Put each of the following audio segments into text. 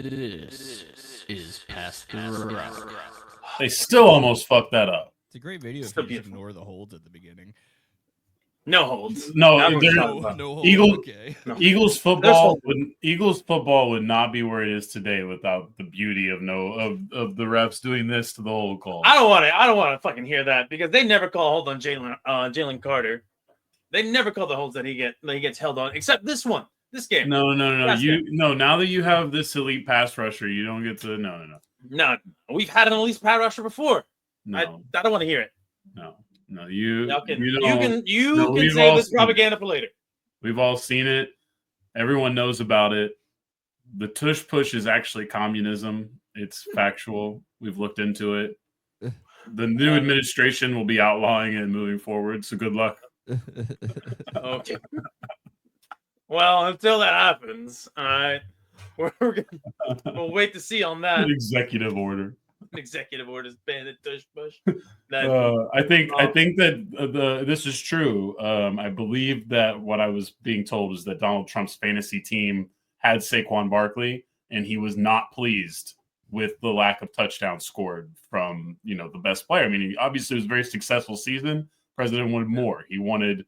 This is Past the Rock. They still almost fucked that up. It's a great video if Still you just beautiful. ignore the holds at the beginning. No holds. No, Not what there- we're No, talking about. no holds. Eagle- Okay. No. Eagles There's football hope. would not be where it is today without the beauty of the refs doing this to the whole call. I don't want to fucking hear that because they never call a hold on Jalen Carter. They never call the holds that he gets held on, except this one, this game. No. Last game. Now that you have this elite pass rusher, you don't get to no. No, we've had an elite pass rusher before. No, I don't want to hear it. no. You You No, can we've save all this seen propaganda for later. We've all seen it. Everyone knows about it. The tush push is actually communism. It's factual. We've looked into it. The new administration will be outlawing it moving forward. So good luck. Okay. Well, until that happens, all right, we'll wait to see on that. An executive order. Executive orders ban the tush push. I think that this is true. I believe that what I was being told is that Donald Trump's fantasy team had Saquon Barkley, and he was not pleased with the lack of touchdowns scored from the best player. I mean, obviously it was a very successful season. President wanted more. He wanted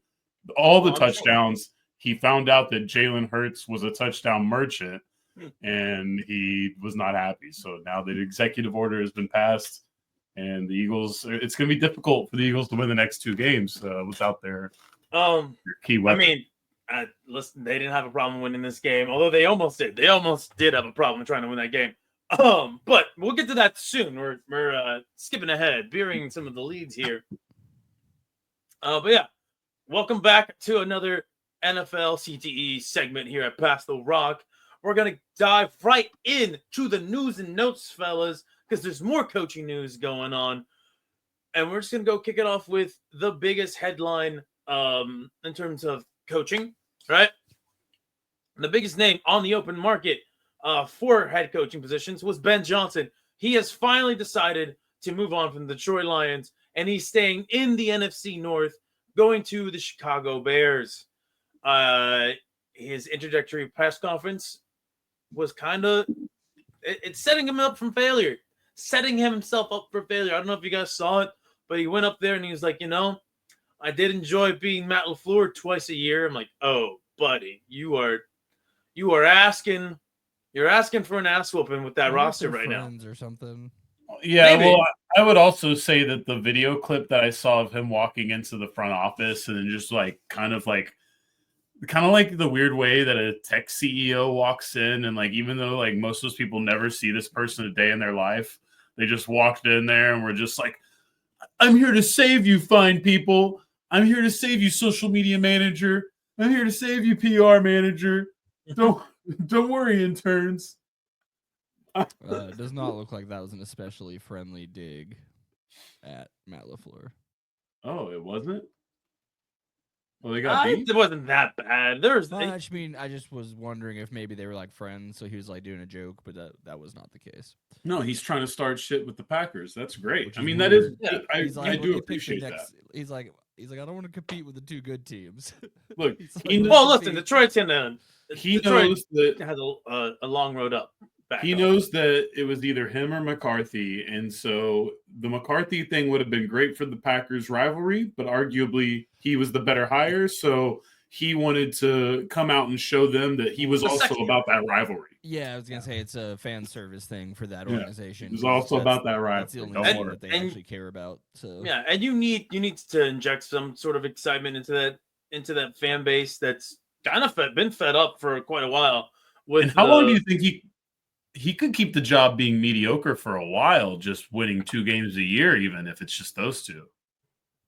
all the touchdowns. He found out that Jalen Hurts was a touchdown merchant, and he was not happy. So now the executive order has been passed, and the Eagles. It's going to be difficult for the Eagles to win the next two games without their key weapon. I mean, listen, they didn't have a problem winning this game, although they almost did. They almost did have a problem trying to win that game. But we'll get to that soon. We're skipping ahead, burying some of the leads here. But yeah, welcome back to another NFL CTE segment here at Past the Rock. We're going to dive right into the news and notes, fellas, because there's more coaching news going on. And we're just going to go kick it off with the biggest headline in terms of coaching, right? The biggest name on the open market for head coaching positions was Ben Johnson. He has finally decided to move on from the Detroit Lions, and he's staying in the NFC North, going to the Chicago Bears. His introductory press conference was kind of it's setting him up from failure, setting himself up for failure. I don't know if you guys saw it, but he went up there and he was like, I did enjoy being Matt LaFleur twice a year. I'm like, oh, buddy, you are asking for an ass whooping with that roster right now, or something. Yeah, Maybe. well, I would also say that the video clip that I saw of him walking into the front office and then just kind of like the weird way that a tech CEO walks in, and even though most of those people never see this person a day in their life, they just walked in there and were just like, I'm here to save you, fine people. I'm here to save you, social media manager. I'm here to save you, PR manager. Don't worry, interns. It does not look like that was an especially friendly dig at Matt LaFleur. Oh, it wasn't? Well, they got beat? It wasn't that bad. I just was wondering if maybe they were friends, so he was doing a joke, but that was not the case. No, he's trying to start shit with the Packers. That's great. Which I is mean, weird. that is. Yeah. I do appreciate that. He's like, I don't want to compete with the two good teams. Look, listen, Detroit's in Detroit knows that has a long road up. He knows that it was either him or McCarthy, and so the McCarthy thing would have been great for the Packers rivalry, but arguably he was the better hire, so he wanted to come out and show them that he was also about that rivalry. Yeah, I was gonna say it's a fan service thing for that organization. It was also about that rivalry. That's the only thing that they actually care about. So yeah, and you need to inject some sort of excitement into that fan base that's kind of been fed up for quite a while. And how long do you think he could keep the job being mediocre for a while, just winning 2 games a year, even if it's just those two?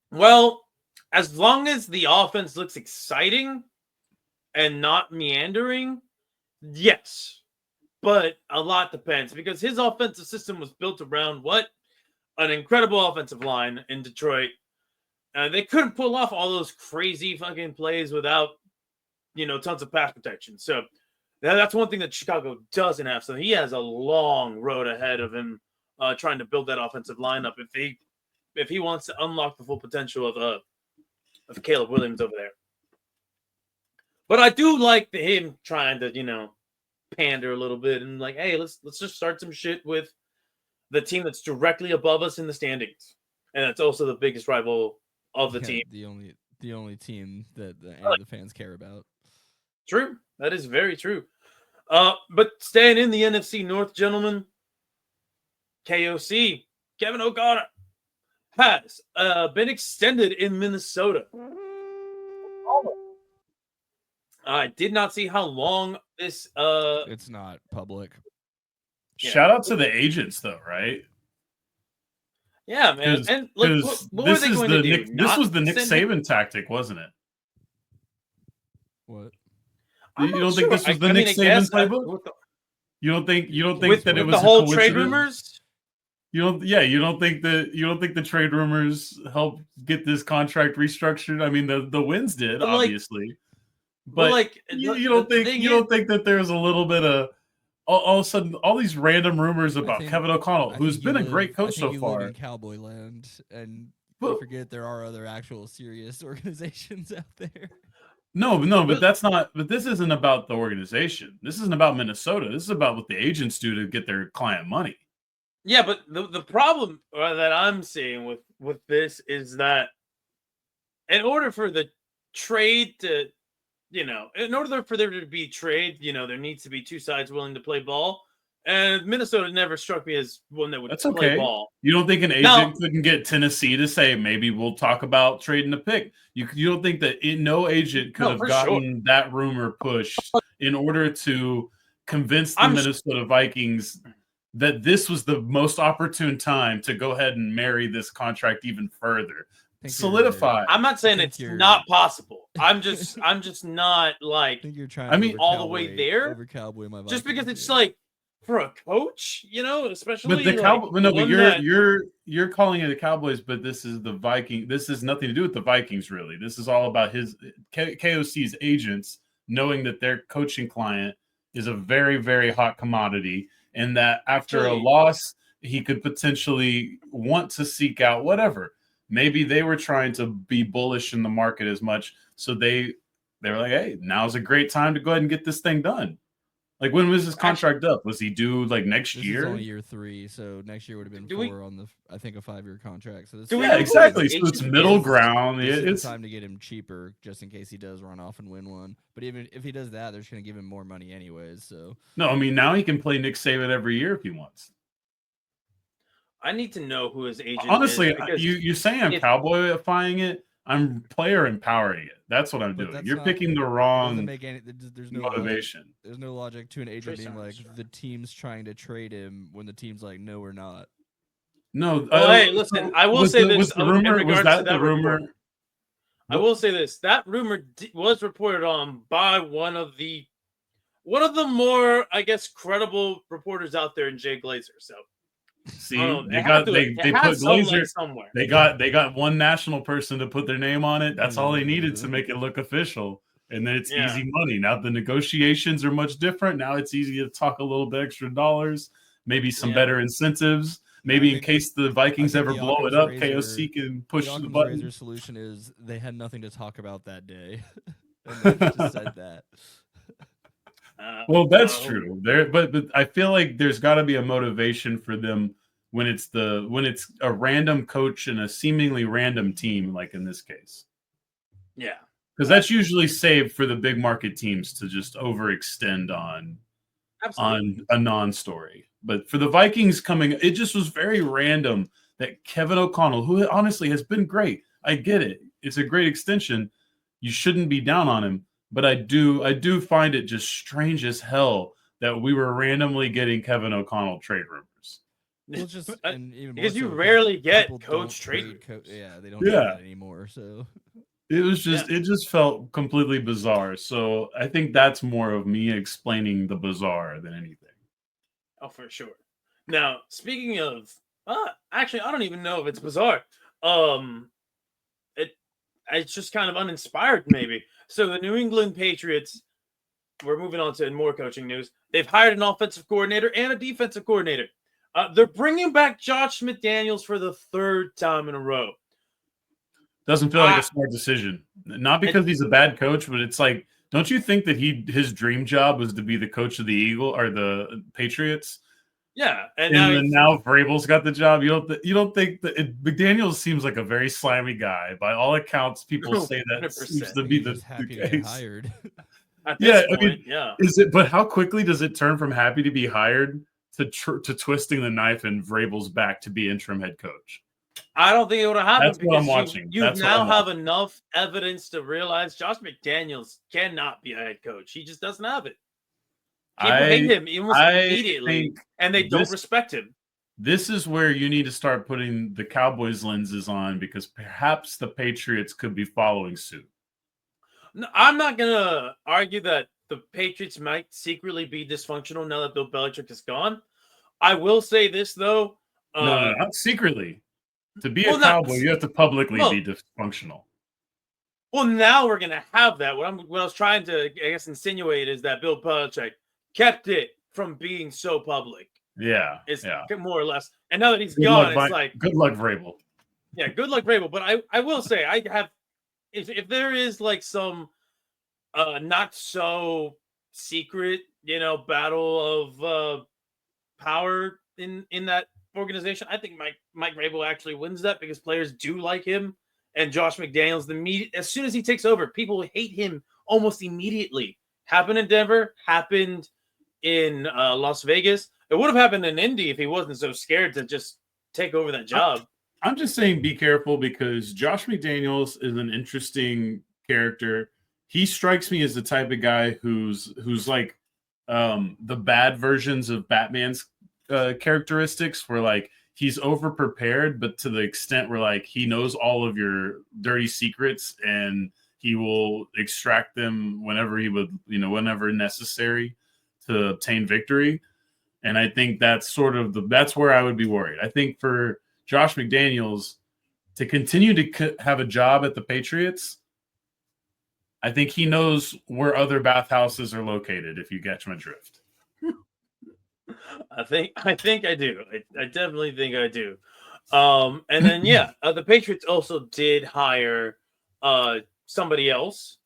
Well, as long as the offense looks exciting and not meandering, yes. But a lot depends because his offensive system was built around an incredible offensive line in Detroit. They couldn't pull off all those crazy fucking plays without, tons of pass protection. So that's one thing that Chicago doesn't have. So he has a long road ahead of him trying to build that offensive lineup if he wants to unlock the full potential of Caleb Williams over there. But I do like him trying to, pander a little bit and like, hey, let's just start some shit with the team that's directly above us in the standings, and that's also the biggest rival of the team. The only team that any of the fans care about. True, that is very true. But staying in the NFC North, gentlemen, KOC Kevin O'Connor has been extended in Minnesota. I did not see how long this. It's not public. Shout out to the agents, though, right? Yeah, man. And like, what were they going to do? This was the Nick Saban tactic, wasn't it? What? You don't think this was the Nick Saban playbook? You don't think that it was the whole trade rumors? You don't think the trade rumors helped get this contract restructured? I mean, the wins did, obviously. But like, you don't think that there's a little bit of all of a sudden all these random rumors about Kevin O'Connell, who's been a great coach so far. Live in Cowboy land, and you forget there are other actual serious organizations out there. No, but that's not. But this isn't about the organization. This isn't about Minnesota. This is about what the agents do to get their client money. Yeah, but the problem that I'm seeing with this is that in order for the trade to, in order for there to be trade, there needs to be two sides willing to play ball. And Minnesota never struck me as one that would play ball. You don't think an agent couldn't get Tennessee to say, maybe we'll talk about trading a pick? You don't think that no agent could have gotten that rumor pushed in order to convince the Minnesota Vikings that this was the most opportune time to go ahead and marry this contract even further? Solidify. I'm not saying it's not possible. I'm just not like, I think you're trying all the way there. Over Cowboy, my just because it's like, for a coach, especially. But the Cowboys, no, but you're calling it the Cowboys, but this is the Viking. This has nothing to do with the Vikings, really. This is all about his KOC's agents knowing that their coaching client is a very, very hot commodity, and that after a loss, he could potentially want to seek out whatever. Maybe they were trying to be bullish in the market as much, so they were like, "Hey, now's a great time to go ahead and get this thing done." Like, when was his contract up? Was he due like next year? This is only year 3, so next year would have been 4 on the, I think, a 5-year contract. So this exactly. So it's middle ground. It's time to get him cheaper, just in case he does run off and win one. But even if he does that, they're just going to give him more money anyways. So no, I mean, now he can play Nick Saban every year if he wants. I need to know who his agent Honestly, is. you say I'm cowboyifying it. I'm player empowering it. That's what I'm doing. You're picking the wrong there's no motivation. There's no logic to an agent being like, the team's trying to trade him when the team's like, no, we're not. No. Hey, listen, I will say this. Was the rumor? Was that the rumor? I will say this. That rumor was reported on by one of the more, I guess, credible reporters out there in Jay Glazer. So. See, they put Glazer somewhere. They got one national person to put their name on it. That's all they needed to make it look official, and then it's easy money. Now the negotiations are much different. Now it's easy to talk a little bit extra dollars, maybe some better incentives. Maybe in case the Vikings ever blow it up, KOC can push the button. The solution is they had nothing to talk about that day, and they just said that. Well, that's true. But I feel like there's got to be a motivation for them when it's a random coach and a seemingly random team, like in this case. Yeah, because that's usually saved for the big market teams to just overextend on a non-story. But for the Vikings coming, it just was very random that Kevin O'Connell, who honestly has been great, I get it. It's a great extension. You shouldn't be down on him. But I do find it just strange as hell that we were randomly getting Kevin O'Connell trade rumors. Well, just because you rarely get coach trade. They don't do that anymore. So it was just it just felt completely bizarre. So I think that's more of me explaining the bizarre than anything. Oh, for sure. Now, speaking of, actually, I don't even know if it's bizarre. It's just kind of uninspired, maybe. So the New England Patriots, we're moving on to more coaching news. They've hired an offensive coordinator and a defensive coordinator. They're bringing back Josh McDaniels for the 3rd time in a row. Doesn't feel like a smart decision. Not because he's a bad coach, but it's like Don't you think that his dream job was to be the coach of the Eagle or the Patriots? Yeah, and And now Vrabel's got the job. You don't think that McDaniels seems like a very slimy guy. By all accounts, people say that seems to be He's just happy to get case. hired. At this point, I mean, yeah. Is it? But how quickly does it turn from happy to be hired to twisting the knife in Vrabel's back to be interim head coach? I don't think it would have happened That's what I'm because watching. you That's what now I'm have watching. enough evidence to realize Josh McDaniels cannot be a head coach. He just doesn't have it. People hate him almost immediately, and they don't respect him. This is where you need to start putting the Cowboys lenses on because perhaps the Patriots could be following suit. No, I'm not going to argue that the Patriots might secretly be dysfunctional now that Bill Belichick is gone. I will say this, though. No, not secretly. To be a Cowboy, you have to publicly be dysfunctional. Well, now we're going to have that. What I was trying to, I guess, insinuate is that Bill Belichick kept it from being so public. Yeah, it's yeah. more or less. And now that he's gone, it's like good luck, Vrabel. Yeah, good luck, Vrabel. But I will say I have if there is like some not so secret, battle of power in that organization, I think Mike Vrabel actually wins that because players do like him, and Josh McDaniels as soon as he takes over, people hate him almost immediately. Happened in Denver, happened in Las Vegas. It would have happened in Indy if he wasn't so scared to just take over that job. I'm just saying be careful because Josh McDaniels is an interesting character. He strikes me as the type of guy who's like the bad versions of Batman's characteristics where like he's over prepared, but to the extent where like he knows all of your dirty secrets and he will extract them whenever whenever necessary to obtain victory. And I think that's that's where I would be worried. I think for Josh McDaniels to continue to have a job at the Patriots, I think he knows where other bathhouses are located, if you catch my drift. I think I do. I definitely think I do. And then the Patriots also did hire somebody else.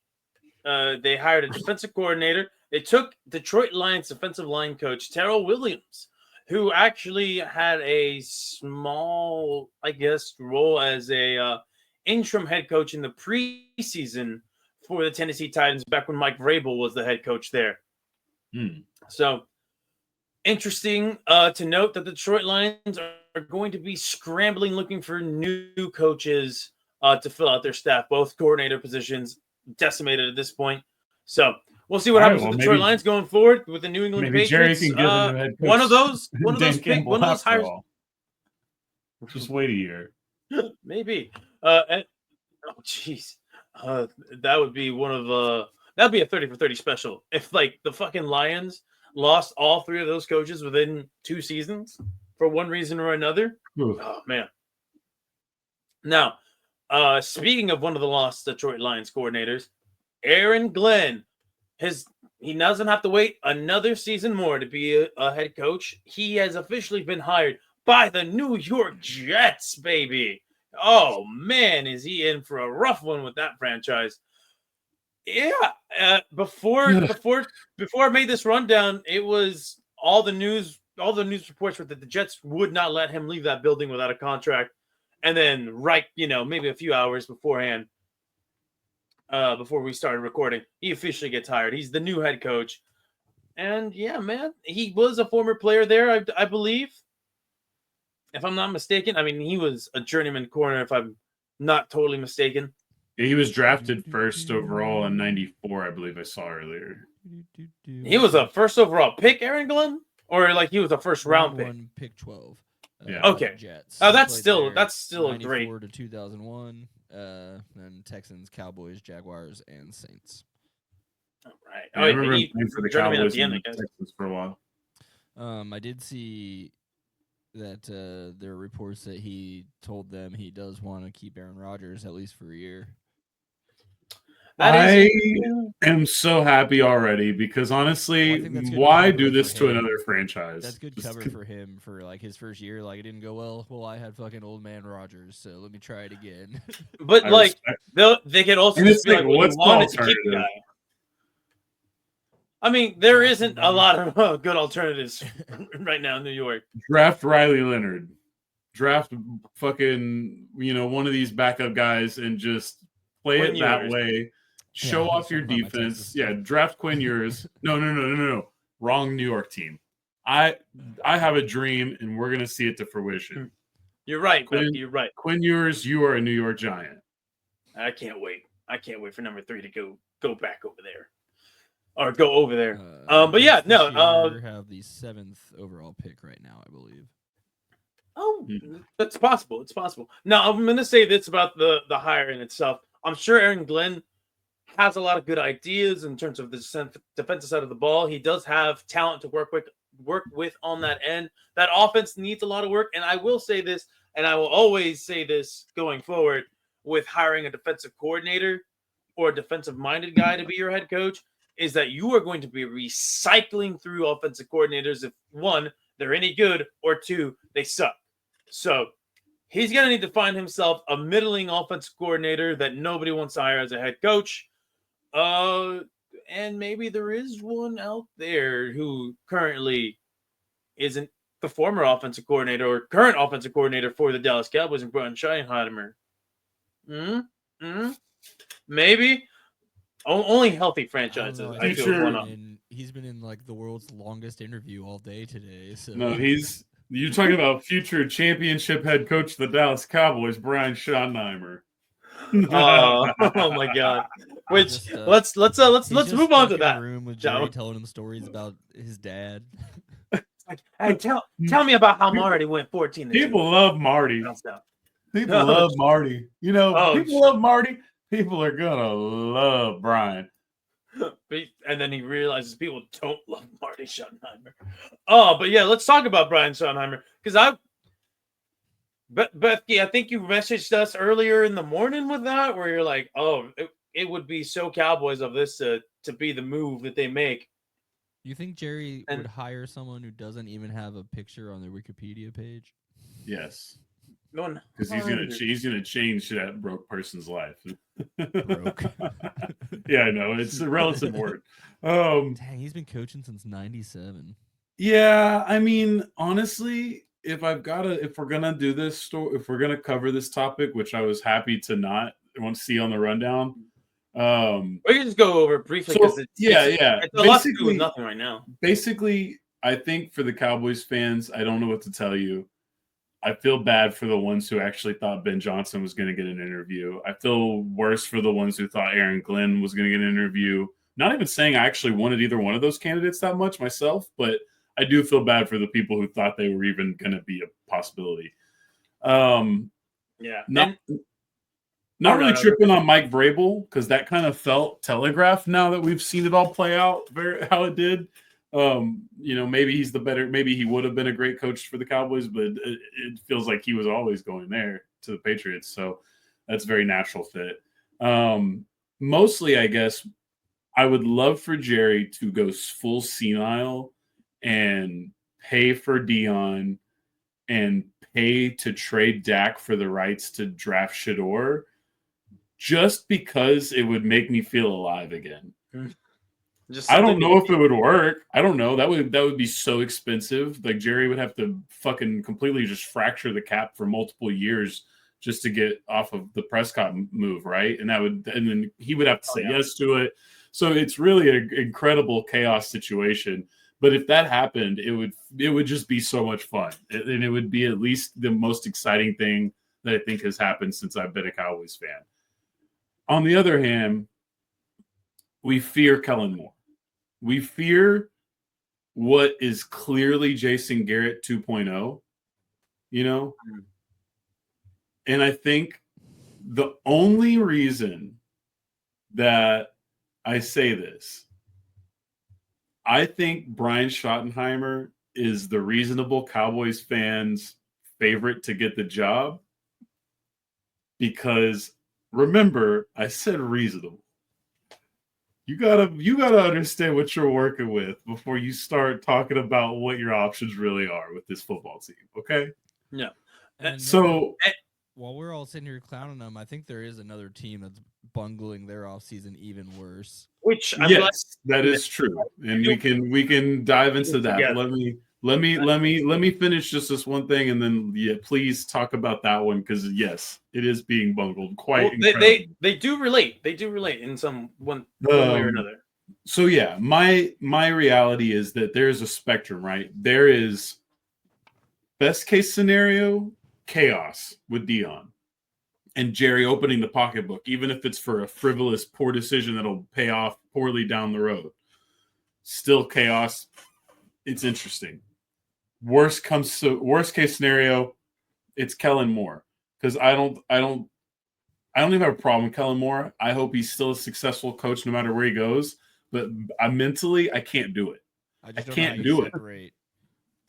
They hired a defensive coordinator. They took Detroit Lions defensive line coach Terrell Williams, who actually had a small, I guess, role as a interim head coach in the preseason for the Tennessee Titans back when Mike Vrabel was the head coach there. So interesting to note that the Detroit Lions are going to be scrambling, looking for new coaches to fill out their staff. Both coordinator positions decimated at this point. So we'll see what happens with the Detroit Lions going forward with the New England Patriots. Jerry can get a new head coach. One of those hires. Just wait a year. Maybe. That would be that'd be a 30 for 30 special if like the fucking Lions lost all three of those coaches within 2 seasons for one reason or another. Oof. Oh man. Now, speaking of one of the lost Detroit Lions coordinators, Aaron Glenn, he doesn't have to wait another season more to be a head coach. He has officially been hired by the New York Jets, baby. Oh man, is he in for a rough one with that franchise? Yeah. Before I made this rundown, it was all the news reports were that the Jets would not let him leave that building without a contract. And then maybe a few hours beforehand, before we started recording, he officially gets hired. He's the new head coach. And yeah, man, he was a former player there, I believe. If I'm not mistaken. I mean, he was a journeyman corner, if I'm not totally mistaken. Yeah, he was drafted first overall in '94, I believe I saw earlier. He was a first overall pick, Aaron Glenn? Or like he was a first round pick? Pick 12. Yeah. Okay. Jets. Oh, that's still a great. 94 to 2001. Then Texans, Cowboys, Jaguars, and Saints. All right. I remember him playing for the Cowboys and the Texans for a while. I did see that there are reports that he told them he does want to keep Aaron Rodgers at least for a year. I am so happy already because honestly, why do this to another franchise? That's good cover for him for like his first year. Like it didn't go well. Well, I had fucking old man Rodgers, so let me try it again. But like they could also just be like, what's the alternative? I mean, there Draft isn't a somebody. lot of good alternatives right now in New York. Draft Riley Leonard. Draft fucking, one of these backup guys and just play Quinn it that Ewers. way. Show Yeah, off your talking about my defense. Texas Yeah, stuff. draft Quinn Ewers. No. Wrong New York team. I have a dream, and we're gonna see it to fruition. You're right, Quinn, Becky. You're right. Quinn Ewers, you are a New York Giant. I can't wait. I can't wait for number 3 to go back over there, or go over there. But yeah, no. You have the 7th overall pick right now, I believe. Oh, that's possible. It's possible. Now, I'm going to say this about the hiring itself. I'm sure Aaron Glenn has a lot of good ideas in terms of the defensive side of the ball. He does have talent to work with on that end. That offense needs a lot of work. And I will say this, and I will always say this going forward, with hiring a defensive coordinator or a defensive-minded guy to be your head coach, is that you are going to be recycling through offensive coordinators if, one, they're any good, or two, they suck. So he's going to need to find himself a middling offensive coordinator that nobody wants to hire as a head coach. And maybe there is one out there who currently isn't the former offensive coordinator or current offensive coordinator for the Dallas Cowboys and Brian Schottenheimer. Maybe. Only healthy franchises. I feel Sure. one up. He's been in like the world's longest interview all day today. So No, you're talking about future championship head coach of the Dallas Cowboys, Brian Schottenheimer. Oh my God! Which Just, let's he's just move on stuck to in a that. room with Shall Jerry we? telling him stories about his dad. Hey, tell me about how Marty went 14. People love Marty. People No. love Marty. Oh, people love Marty. People are gonna love Brian. And then he realizes people don't love Marty Schottenheimer. Oh, but yeah, let's talk about Brian Schottenheimer because Becky, I think you messaged us earlier in the morning with that, where you're like, "Oh, it would be so Cowboys of this to be the move that they make." You think Jerry would hire someone who doesn't even have a picture on their Wikipedia page? Yes, No, because he's gonna change that broke person's life. Broke. Yeah, I know it's a relative word. Dang, he's been coaching since '97. Yeah, I mean, honestly, if we're gonna do this story, if we're gonna cover this topic, which I was happy to not want to see on the rundown. We can just go over it briefly because it's a lot to do with nothing right now. Basically, I think for the Cowboys fans, I don't know what to tell you. I feel bad for the ones who actually thought Ben Johnson was going to get an interview. I feel worse for the ones who thought Aaron Glenn was going to get an interview. Not even saying I actually wanted either one of those candidates that much myself, but I do feel bad for the people who thought they were even going to be a possibility. Yeah. Not really tripping on Mike Vrabel because that kind of felt telegraphed now that we've seen it all play out how it did. Maybe he's maybe he would have been a great coach for the Cowboys, but it feels like he was always going there to the Patriots. So that's a very natural fit. Mostly, I guess, I would love for Jerry to go full senile and pay for Dion and pay to trade Dak for the rights to draft Shador, just because it would make me feel alive again. I don't know if it would work. I don't know. That would be so expensive. Like Jerry would have to fucking completely just fracture the cap for multiple years just to get off of the Prescott move, right? And then he would have to say yes to it. So it's really an incredible chaos situation. But if that happened, it would just be so much fun, and it would be at least the most exciting thing that I think has happened since I've been a Cowboys fan. On the other hand, we fear Kellen Moore. We fear what is clearly Jason Garrett 2.0, And I think the only reason that I say this, I think Brian Schottenheimer is the reasonable Cowboys fans' favorite to get the job because, remember, I said reasonable. You gotta understand what you're working with before you start talking about what your options really are with this football team. Okay? Yeah. And So while we're all sitting here clowning them, I think there is another team that's bungling their offseason even worse. Which I'm glad Yes, that is true, and we can dive into that. Together. Let me finish just this one thing, and then please talk about that one because yes, it is being bungled quite incredibly. They do relate. They do relate in one way or another. So yeah, my reality is that there is a spectrum, right? There is best case scenario chaos with Dion and Jerry opening the pocketbook, even if it's for a frivolous, poor decision that'll pay off poorly down the road. Still chaos. It's interesting. Worst case scenario, it's Kellen Moore because I don't even have a problem with Kellen Moore. I hope he's still a successful coach no matter where he goes. But I can't do it. I can't do it. Separate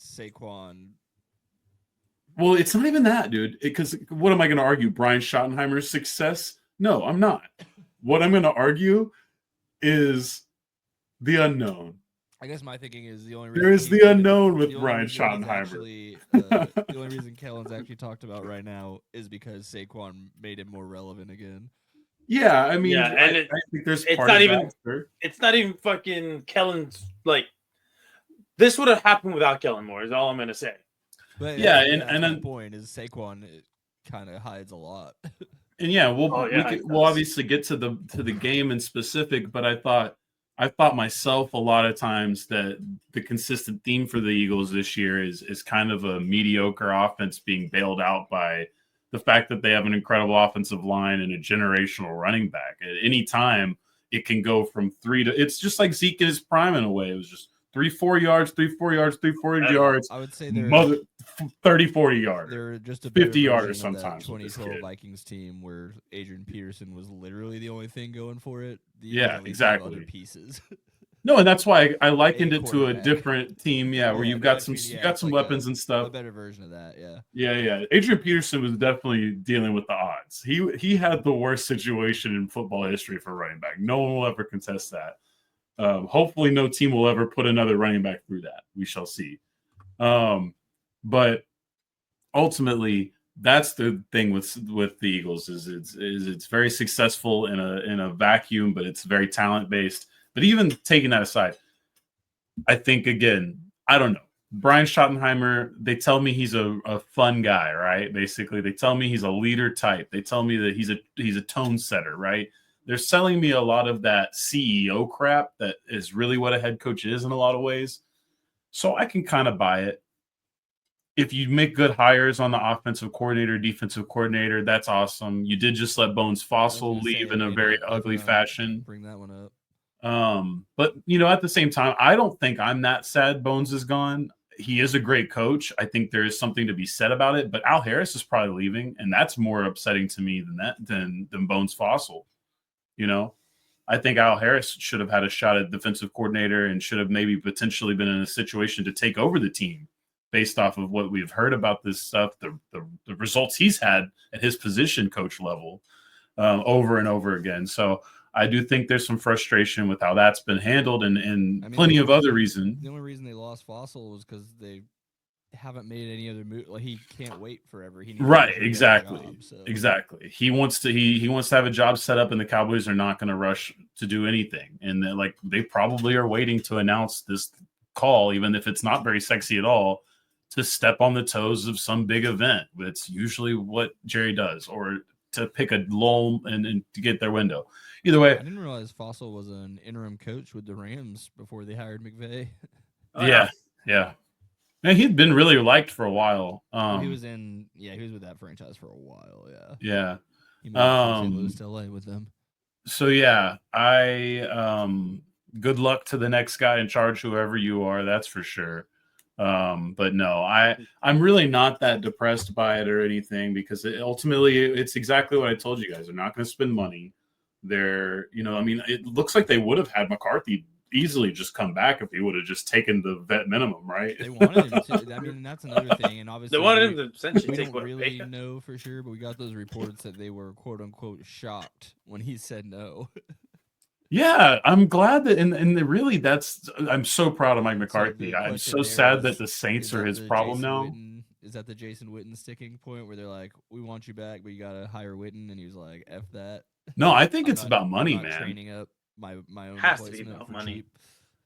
Saquon. Well, it's not even that, dude. Because what am I going to argue? Brian Schottenheimer's success? No, I'm not. What I'm going to argue is the unknown. I guess my thinking is the only reason there is the unknown with Brian Schottenheimer. The only reason Kellen's actually talked about right now is because Saquon made him more relevant again. Yeah, I mean, and I think there's it's part not of even that, sure. It's not even fucking Kellen's like this would have happened without Kellen Moore is all I'm gonna say. But yeah, and the point is Saquon kind of hides a lot. And yeah, we'll obviously get to the game in specific, but I thought myself a lot of times that the consistent theme for the Eagles this year is kind of a mediocre offense being bailed out by the fact that they have an incredible offensive line and a generational running back. At any time, it can go from 3 to – it's just like Zeke in his prime in a way. It was just 3-4 yards, 3-4 yards, 3-4 yards. I would say they're 30-40 yards. They're just a 50 yards sometimes. 2012 Vikings team where Adrian Peterson was literally the only thing going for it. Yeah, exactly. Other pieces. No, and that's why I likened it to a different team. Yeah, where you've got some weapons and stuff. A better version of that. Yeah. Yeah. Adrian Peterson was definitely dealing with the odds. He had the worst situation in football history for running back. No one will ever contest that. Hopefully, no team will ever put another running back through that. We shall see. But ultimately, that's the thing with the Eagles is it's very successful in a vacuum, but it's very talent based. But even taking that aside, I think again, I don't know. Brian Schottenheimer, they tell me he's a fun guy, right? Basically, they tell me he's a leader type. They tell me that he's a tone setter, right? They're selling me a lot of that CEO crap that is really what a head coach is in a lot of ways. So I can kind of buy it. If you make good hires on the offensive coordinator, defensive coordinator, that's awesome. You did just let Bones Fossil leave in a very ugly fashion. Bring that one up. But at the same time, I don't think I'm that sad Bones is gone. He is a great coach. I think there is something to be said about it, but Al Harris is probably leaving, and that's more upsetting to me than Bones Fossil. I think Al Harris should have had a shot at defensive coordinator and should have maybe potentially been in a situation to take over the team based off of what we've heard about this stuff, the results he's had at his position coach level over and over again. So I do think there's some frustration with how that's been handled and plenty of other reasons. The only reason they lost Fossil was because they haven't made any other move. Like he can't wait forever. He needs exactly. Job, so. Exactly. He wants to have a job set up, and the Cowboys are not going to rush to do anything. And they probably are waiting to announce this call, even if it's not very sexy at all, to step on the toes of some big event. It's usually what Jerry does, or to pick a lull and to get their window. Either way, I didn't realize Fossil was an interim coach with the Rams before they hired McVay. Yeah. And he'd been really liked for a while. He was with that franchise for a while. Yeah. He moved from St. Louis to LA with them. So yeah, good luck to the next guy in charge, whoever you are. That's for sure. But no, I'm really not that depressed by it or anything because ultimately it's exactly what I told you guys. They're not going to spend money. It looks like they would have had McCarthy easily just come back if he would have just taken the vet minimum, right? They wanted him to. I mean, that's another thing. And obviously, they wanted him to essentially take what. We don't really know for sure, but we got those reports that they were quote unquote shocked when he said no. Yeah, I'm glad that, and really, I'm so proud of Mike McCarthy. I'm so sad that the Saints are his problem now. Is that the Jason Witten sticking point where they're like, we want you back, but you gotta hire Witten, and he was like, F that. No, I think I'm it's not- about money, I'm not man. Training up my own Has to be replacement about for money. cheap.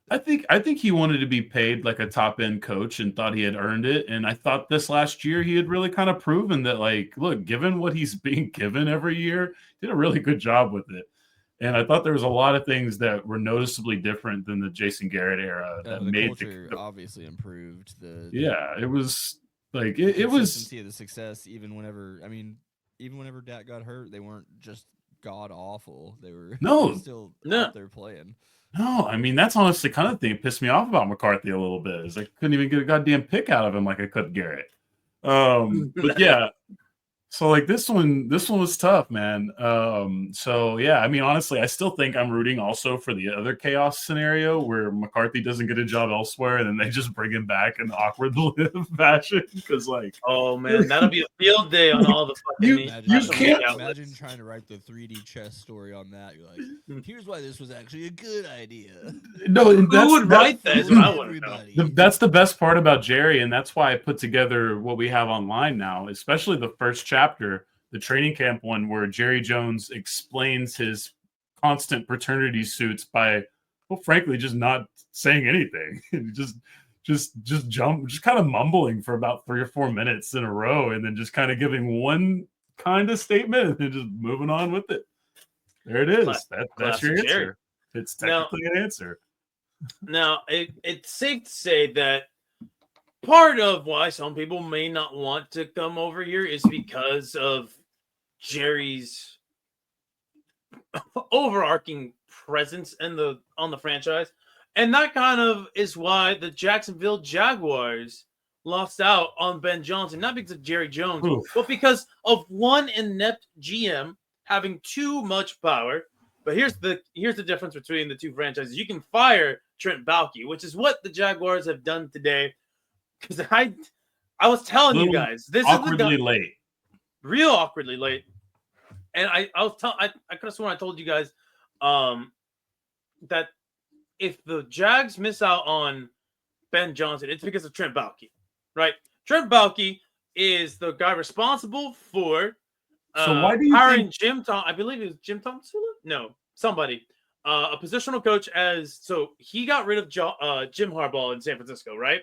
I think he wanted to be paid like a top end coach and thought he had earned it. And I thought this last year he had really kind of proven that, like, look, given what he's being given every year, did a really good job with it. And I thought there was a lot of things that were noticeably different than the Jason Garrett era that The made culture obviously improved. it was like the it was consistency of the success. Even whenever Dak got hurt, they weren't just god awful. They were still out there playing. No, I mean, that's honestly kind of the thing that pissed me off about McCarthy a little bit is I couldn't even get a goddamn pick out of him like I could Garrett. But yeah, so like this one was tough, man. So yeah, I mean, honestly, I still think I'm rooting also for the other chaos scenario where McCarthy doesn't get a job elsewhere and then they just bring him back in awkward fashion because, like, oh man, that'll be a field day on all the fucking. You can't imagine trying to write the 3D chess story on that. You're like, here's why this was actually a good idea. No, who would write that? I want to know. That's the best part about Jerry, and that's why I put together what we have online now, especially the first chapter, the training camp one, where Jerry Jones explains his constant paternity suits by, well, frankly, just not saying anything. just kind of mumbling for about 3 or 4 minutes in a row, and then just kind of giving one kind of statement and then just moving on with it. There it is. That's your answer. Jerry. It's technically an answer. Now, it's safe to say that part of why some people may not want to come over here is because of Jerry's overarching presence on the franchise. And that kind of is why the Jacksonville Jaguars lost out on Ben Johnson, not because of Jerry Jones, but because of one inept GM having too much power. But here's the difference between the two franchises. You can fire Trent Baalke, which is what the Jaguars have done today. Because I was telling you guys, this awkwardly is late, real awkwardly late. And I could have sworn I told you guys that if the Jags miss out on Ben Johnson, it's because of Trent Baalke, right? Trent Baalke is the guy responsible for so why do you hiring think Jim Tom? I believe it was Jim Tomsula? No, somebody. A positional coach so he got rid of Jim Harbaugh in San Francisco, right?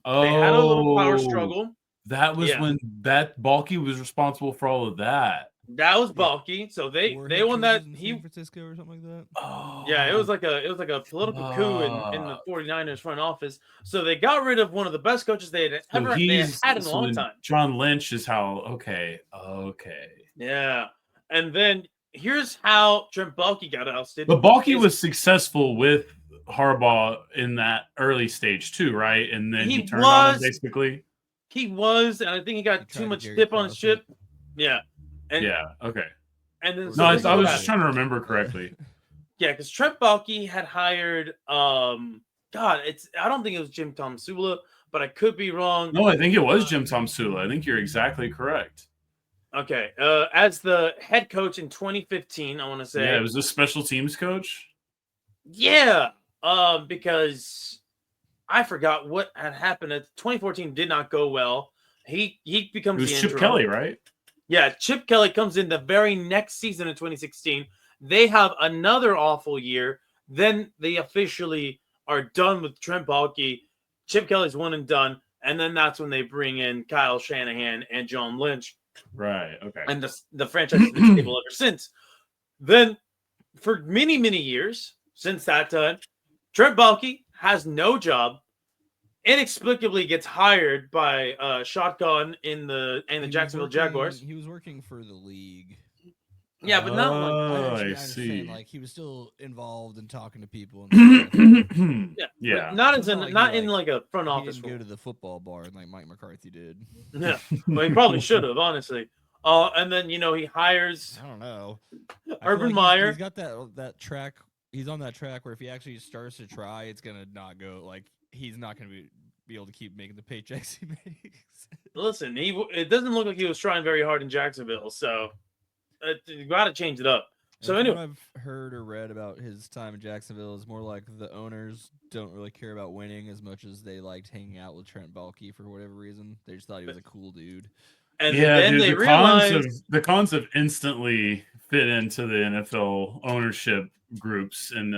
They had a little power struggle. That was when that Baalke was responsible for all of that. That was Baalke. So they won that. San Francisco or something like that. Oh, yeah, it was like a political coup in the 49ers front office. So they got rid of one of the best coaches they had had in a long time. John Lynch is how okay. Yeah, and then here's how Trent Baalke got ousted. But Baalke was successful with Harbaugh in that early stage too, right? And then he turned on him basically. He was, and I think he got too much dip on his chip. Yeah. And, yeah. Okay. And then I was just trying to remember correctly. Yeah, because Trent Baalke had hired. I don't think it was Jim Tomsula, but I could be wrong. No, I think it was Jim Tomsula. I think you're exactly correct. Okay. As the head coach in 2015, I want to say. Yeah, it was a special teams coach. Yeah. Because I forgot what had happened. 2014 did not go well. He becomes it was Chip Kelly, right? Yeah, Chip Kelly comes in the very next season in 2016. They have another awful year. Then they officially are done with Trent Baalke. Chip Kelly's one and done. And then that's when they bring in Kyle Shanahan and John Lynch. Right, okay. And the franchise has been stable ever since. Then for many, many years since that time, Trent Baalke has no job. Inexplicably gets hired by Shotgun in the Jacksonville Jaguars. He was working for the league. Yeah, but not like I see. Like he was still involved in talking to people. And yeah. Not in like a front office. He didn't go to the football bar like Mike McCarthy did. Yeah, well, he probably should have, honestly. And then he hires. I don't know. Urban Meyer. He's got that track. He's on that track where if he actually starts to try, it's gonna not go like. He's not going to be able to keep making the paychecks he makes. Listen, it doesn't look like he was trying very hard in Jacksonville, so you got to change it up. So And from anyway, what I've heard or read about his time in Jacksonville, is more like the owners don't really care about winning as much as they liked hanging out with Trent Baalke for whatever reason. They just thought he was a cool dude. and Yeah, then dude, they the realized, cons have instantly fit into the NFL ownership groups, and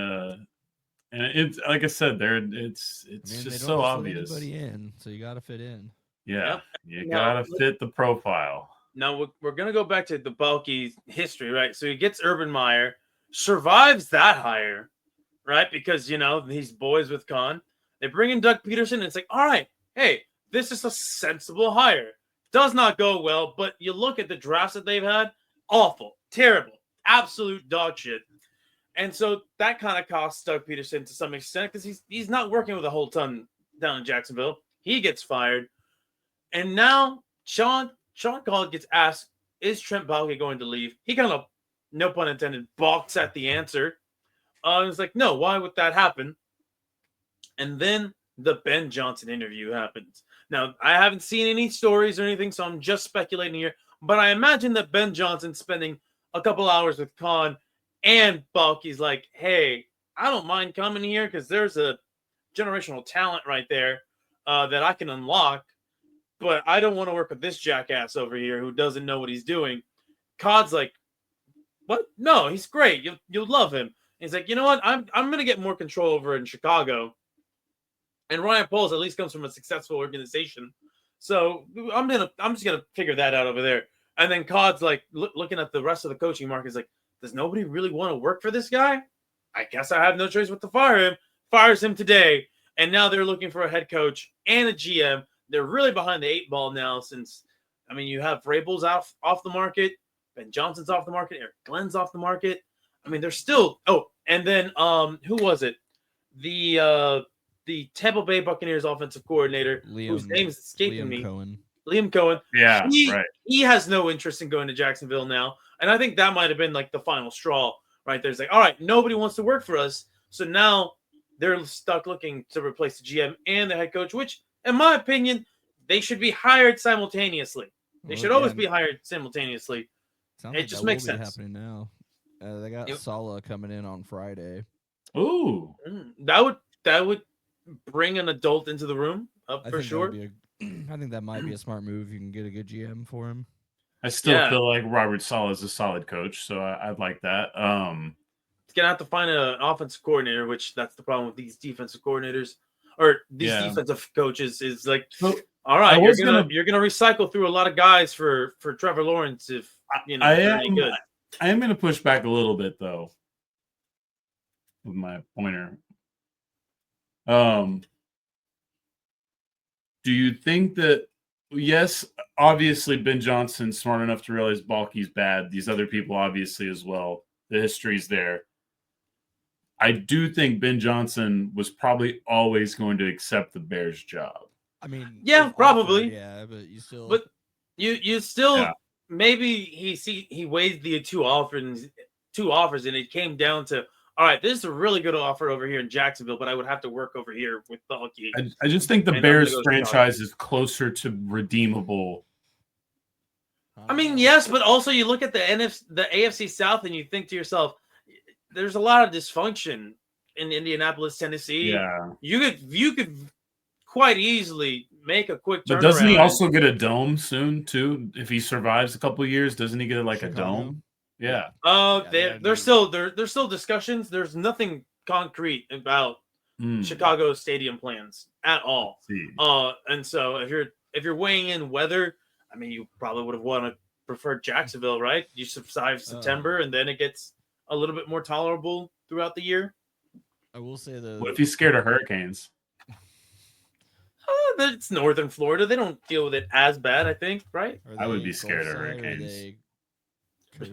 it's like I said, it's I mean, they just don't so just obvious. let anybody in, so you got to fit in. Yeah, Yep. you Now, gotta fit the profile. now we're gonna go back to the Balky history, right? So he gets Urban Meyer, survives that hire, right? Because he's boys with Khan. They bring in Doug Peterson, and it's like, all right, hey, this is a sensible hire. Does not go well, but you look at the drafts that they've had, awful, terrible, absolute dog shit. And so that kind of costs Doug Peterson to some extent because he's not working with a whole ton down in Jacksonville. He gets fired. And now Sean Collins gets asked, is Trent Baalke going to leave? He kind of, no pun intended, balks at the answer. It's like, no, why would that happen? And then the Ben Johnson interview happens. Now, I haven't seen any stories or anything, so I'm just speculating here. But I imagine that Ben Johnson spending a couple hours with Khan and Balky's like, hey, I don't mind coming here because there's a generational talent right there that I can unlock. But I don't want to work with this jackass over here who doesn't know what he's doing. Cod's like, what? No, he's great. You'll love him. And he's like, you know what? I'm gonna get more control over in Chicago. And Ryan Poles at least comes from a successful organization, so I'm just gonna figure that out over there. And then Cod's like looking at the rest of the coaching market, is like, does nobody really want to work for this guy? I guess I have no choice but to fire him. Fires him today, and now they're looking for a head coach and a GM. They're really behind the 8 ball now, since you have Vrabel's off the market, Ben Johnson's off the market, Eric Glenn's off the market. They're still. Oh, and then who was it? The Tampa Bay Buccaneers offensive coordinator, whose name is escaping me. Liam Cohen. Yeah, right. He has no interest in going to Jacksonville now, and I think that might have been like the final straw, right? There's like, all right, nobody wants to work for us, so now they're stuck looking to replace the GM and the head coach, which, in my opinion, they should be hired simultaneously. They should always be hired simultaneously. It just makes sense. Happening now. They got Saleh coming in on Friday. Ooh, that would bring an adult into the room for sure. I think that might be a smart move. You can get a good GM for him. I still feel like Robert Saleh is a solid coach, so I'd like that. It's gonna have to find an offensive coordinator, which that's the problem with these defensive coordinators or these defensive coaches. Is like, all right, you're gonna recycle through a lot of guys for Trevor Lawrence if they're any good. I am gonna push back a little bit though with my pointer. Do you think that, yes, obviously Ben Johnson's smart enough to realize Baalke's bad. These other people obviously as well. The history's there. I do think Ben Johnson was probably always going to accept the Bears job. Probably. But you still. But you still maybe he weighed the two offers, and it came down to, all right, this is a really good offer over here in Jacksonville, but I would have to work over here with Baalke. I just think the Bears franchise is closer to redeemable. Yes, but also you look at the AFC South, and you think to yourself, there's a lot of dysfunction in Indianapolis, Tennessee. Yeah, you could quite easily make a quick turnaround. But doesn't he also get a dome soon too? If he survives a couple of years, doesn't he get like a dome? Yeah. There's still discussions. There's nothing concrete about Chicago stadium plans at all. And so if you're weighing in weather, you probably would have preferred Jacksonville, right? You survive September, and then it gets a little bit more tolerable throughout the year. I will say what if he's scared of hurricanes? It's northern Florida. They don't deal with it as bad, I think, right? I would be scared of hurricanes.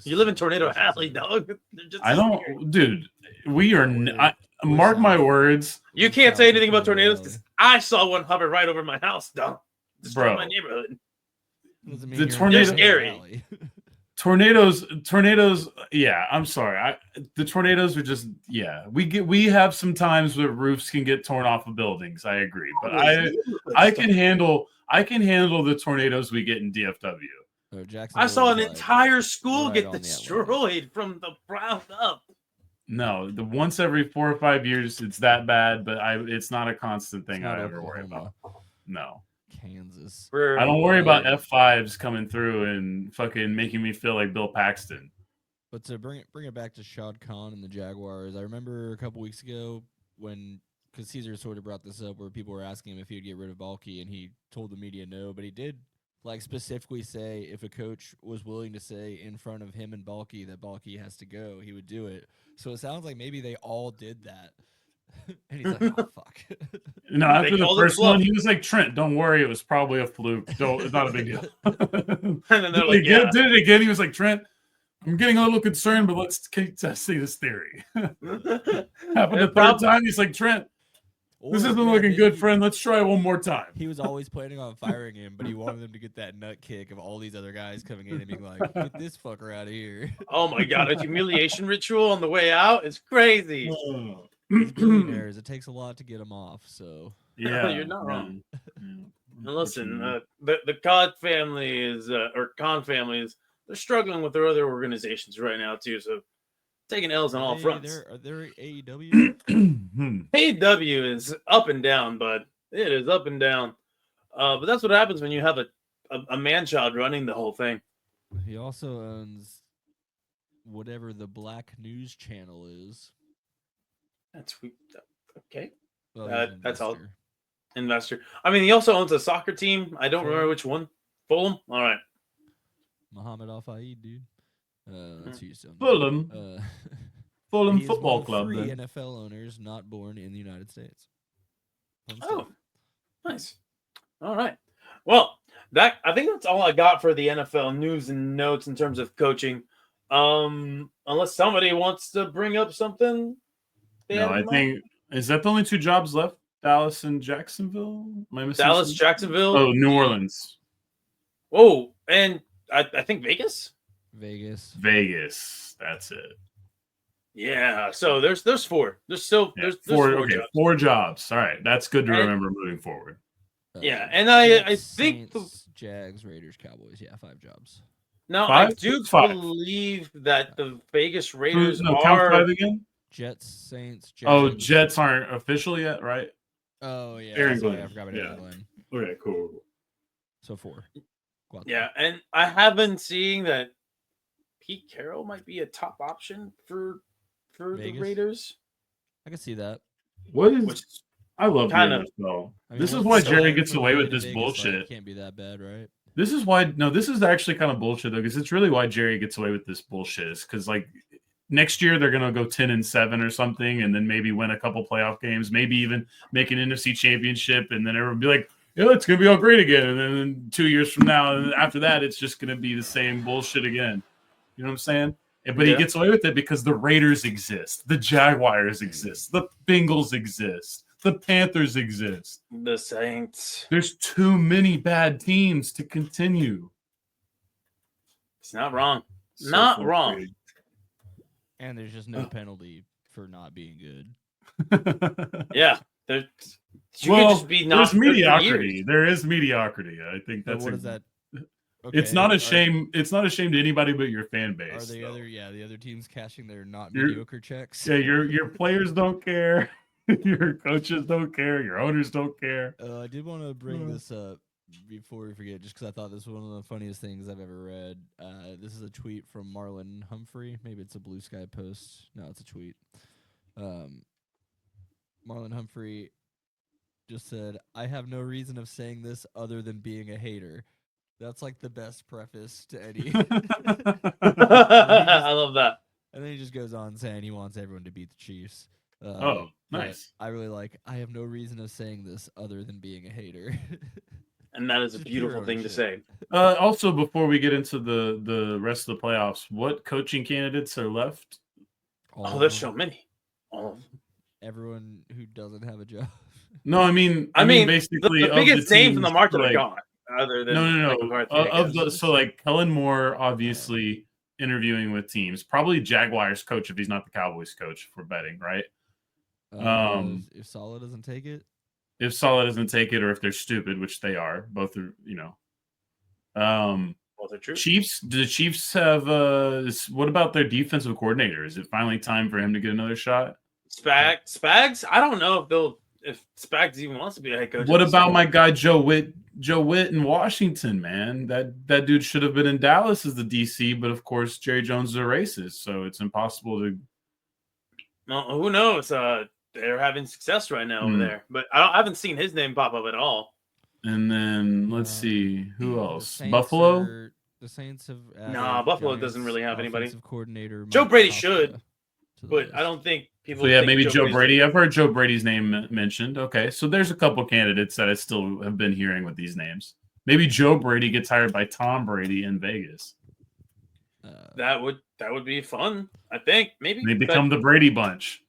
You live in Tornado Alley, dog. I don't, dude. We are. Mark my words. You can't say anything about tornadoes because I saw one hover right over my house, dog. Destroyed my neighborhood. The tornado scary. Tornadoes. Yeah, I'm sorry. The tornadoes are just. Yeah, we have some times where roofs can get torn off of buildings. I agree, but I can handle the tornadoes we get in DFW. Jacksonville I saw was, an like, entire school right get on the destroyed from the ground up. No, the once every 4 or 5 years, it's that bad, but it's not a constant It's thing not I ever worry Oklahoma, about. No. Kansas. I don't worry about Yeah. F5s coming through and fucking making me feel like Bill Paxton. But to bring it back to Shad Khan and the Jaguars, I remember a couple weeks ago because Caesar sort of brought this up where people were asking him if he would get rid of Balky, and he told the media no, but he did like specifically say if a coach was willing to say in front of him and Balky that Balky has to go, he would do it. So it sounds like maybe they all did that. And he's like, oh, fuck. No, after the called it first one, bluff. he was like, Trent, don't worry, it was probably a fluke. Don't, it's not a big deal. And then they're did, like, it again, yeah. did it again. He was like, Trent, I'm getting a little concerned, but let's keep testing this theory. Happened the third time. He's like, Trent, this isn't looking good, friend. Let's try it one more time. He was always planning on firing him, but he wanted him to get that nut kick of all these other guys coming in and being like, get this fucker out of here. Oh my god, a humiliation ritual on the way out is crazy. These billionaires, it takes a lot to get them off, so. Yeah, You're not wrong. Yeah. And listen, the Cod family is, or Khan family is, they're struggling with their other organizations right now too. So taking L's on all fronts. Are there AEW? AEW is up and down, bud. It is up and down. But that's what happens when you have a man-child running the whole thing. He also owns whatever the Black News Channel is. That's okay. Well, That's all. Investor. I mean, he also owns a soccer team. I don't remember which one. Fulham. All right. Muhammad Al Fayed, dude. That's Houston. Fulham. Fulham He's Football one of Club. 3 Then. NFL owners not born in the United States. Oh, nice. All right. Well, I think that's all I got for the NFL news and notes in terms of coaching. Unless somebody wants to bring up something. No, I think is that the only 2 jobs left? Dallas and Jacksonville? Am I missing Dallas, something? Jacksonville. Oh, New Orleans. Oh, and I think Vegas. Vegas. That's it. Yeah. So there's 4. There's still there's 4. 4 Okay, jobs. 4 jobs. All right, that's good to remember moving forward. Yeah, and I Jets, think Saints, Jags, Raiders, Cowboys. Yeah, 5 jobs. now 5? I do 5. believe that the Vegas Raiders No, are count 5 again. Jets, Saints, Jags. Oh, Jets aren't official yet, right? Oh yeah, Aaron sorry, Glenn. I forgot about Yeah. Aaron Glenn. Okay, cool. So 4. Yeah, and I have been seeing that Pete Carroll might be a top option for the Vegas? Raiders. I can see that. What is? I love kind the NFL. I mean, This is what's why the Jerry line gets for away going with to this Vegas? bullshit. Like, can't be that bad, right? This is why. No, this is actually kind of bullshit though, because it's really why Jerry gets away with this bullshit. Is because like next year they're gonna go 10-7 or something, and then maybe win a couple playoff games, maybe even make an NFC championship, and then everyone be like, "Yeah, it's gonna be all great again." And then 2 years from now, and after that, it's just gonna be the same bullshit again. You know what I'm saying? But he gets away with it because the Raiders exist, the Jaguars exist, the Bengals exist, the Panthers exist. The Saints. There's too many bad teams to continue. It's not wrong. So Not wrong. frustrating. And there's just no penalty for not being good. Yeah. You Well, could just be not there's good for mediocrity. years. There is mediocrity. I think But that's what is that? It's not a shame. It's not a shame to anybody but your fan base. Are the though. the other teams cashing their not You're- mediocre checks? Yeah, your players don't care. Your coaches don't care. Your owners don't care. I did want to bring this up before we forget, just because I thought this was one of the funniest things I've ever read. This is a tweet from Marlon Humphrey. Maybe it's a Blue Sky post. No, it's a tweet. Marlon Humphrey just said, "I have no reason of saying this other than being a hater." That's like the best preface to any. I love that. And then he just goes on saying he wants everyone to beat the Chiefs. Oh, but nice. I really like, I have no reason of saying this other than being a hater. And that is a Just beautiful pure thing to say. ownership. Also, before we get into the rest of the playoffs, what coaching candidates are left? Oh, there's so many. All of them. Everyone who doesn't have a job. No, I mean basically the biggest names in the teams, market like, are gone. Other than No. Mike McCarthy, I guess. So like Kellen Moore, obviously interviewing with teams, probably Jaguars coach if he's not the Cowboys coach for betting, right? If Salah doesn't take it, If Salah doesn't take it, or if they're stupid, which they are, both are, Both are true. Chiefs. Do the Chiefs have? What about their defensive coordinator? Is it finally time for him to get another shot? Spags. I don't know if Spags even wants to be a head coach. What about my guy Joe Witt? Joe Witt in Washington, man. That dude should have been in Dallas as the DC, but of course Jerry Jones is a racist, so it's impossible to. No, who knows? They're having success right now over there, but I haven't seen his name pop up at all. And then let's see who else. The Buffalo. The Saints have. Nah, Buffalo doesn't really have anybody. Coordinator Joe Mike Brady Kafka should, to the but list. I don't think people. So yeah, think maybe Joe Brady's- Brady. I've heard Joe Brady's name mentioned. Okay, so there's a couple candidates that I still have been hearing with these names. Maybe Joe Brady gets hired by Tom Brady in Vegas. That would be fun. I think maybe They become the Brady Bunch.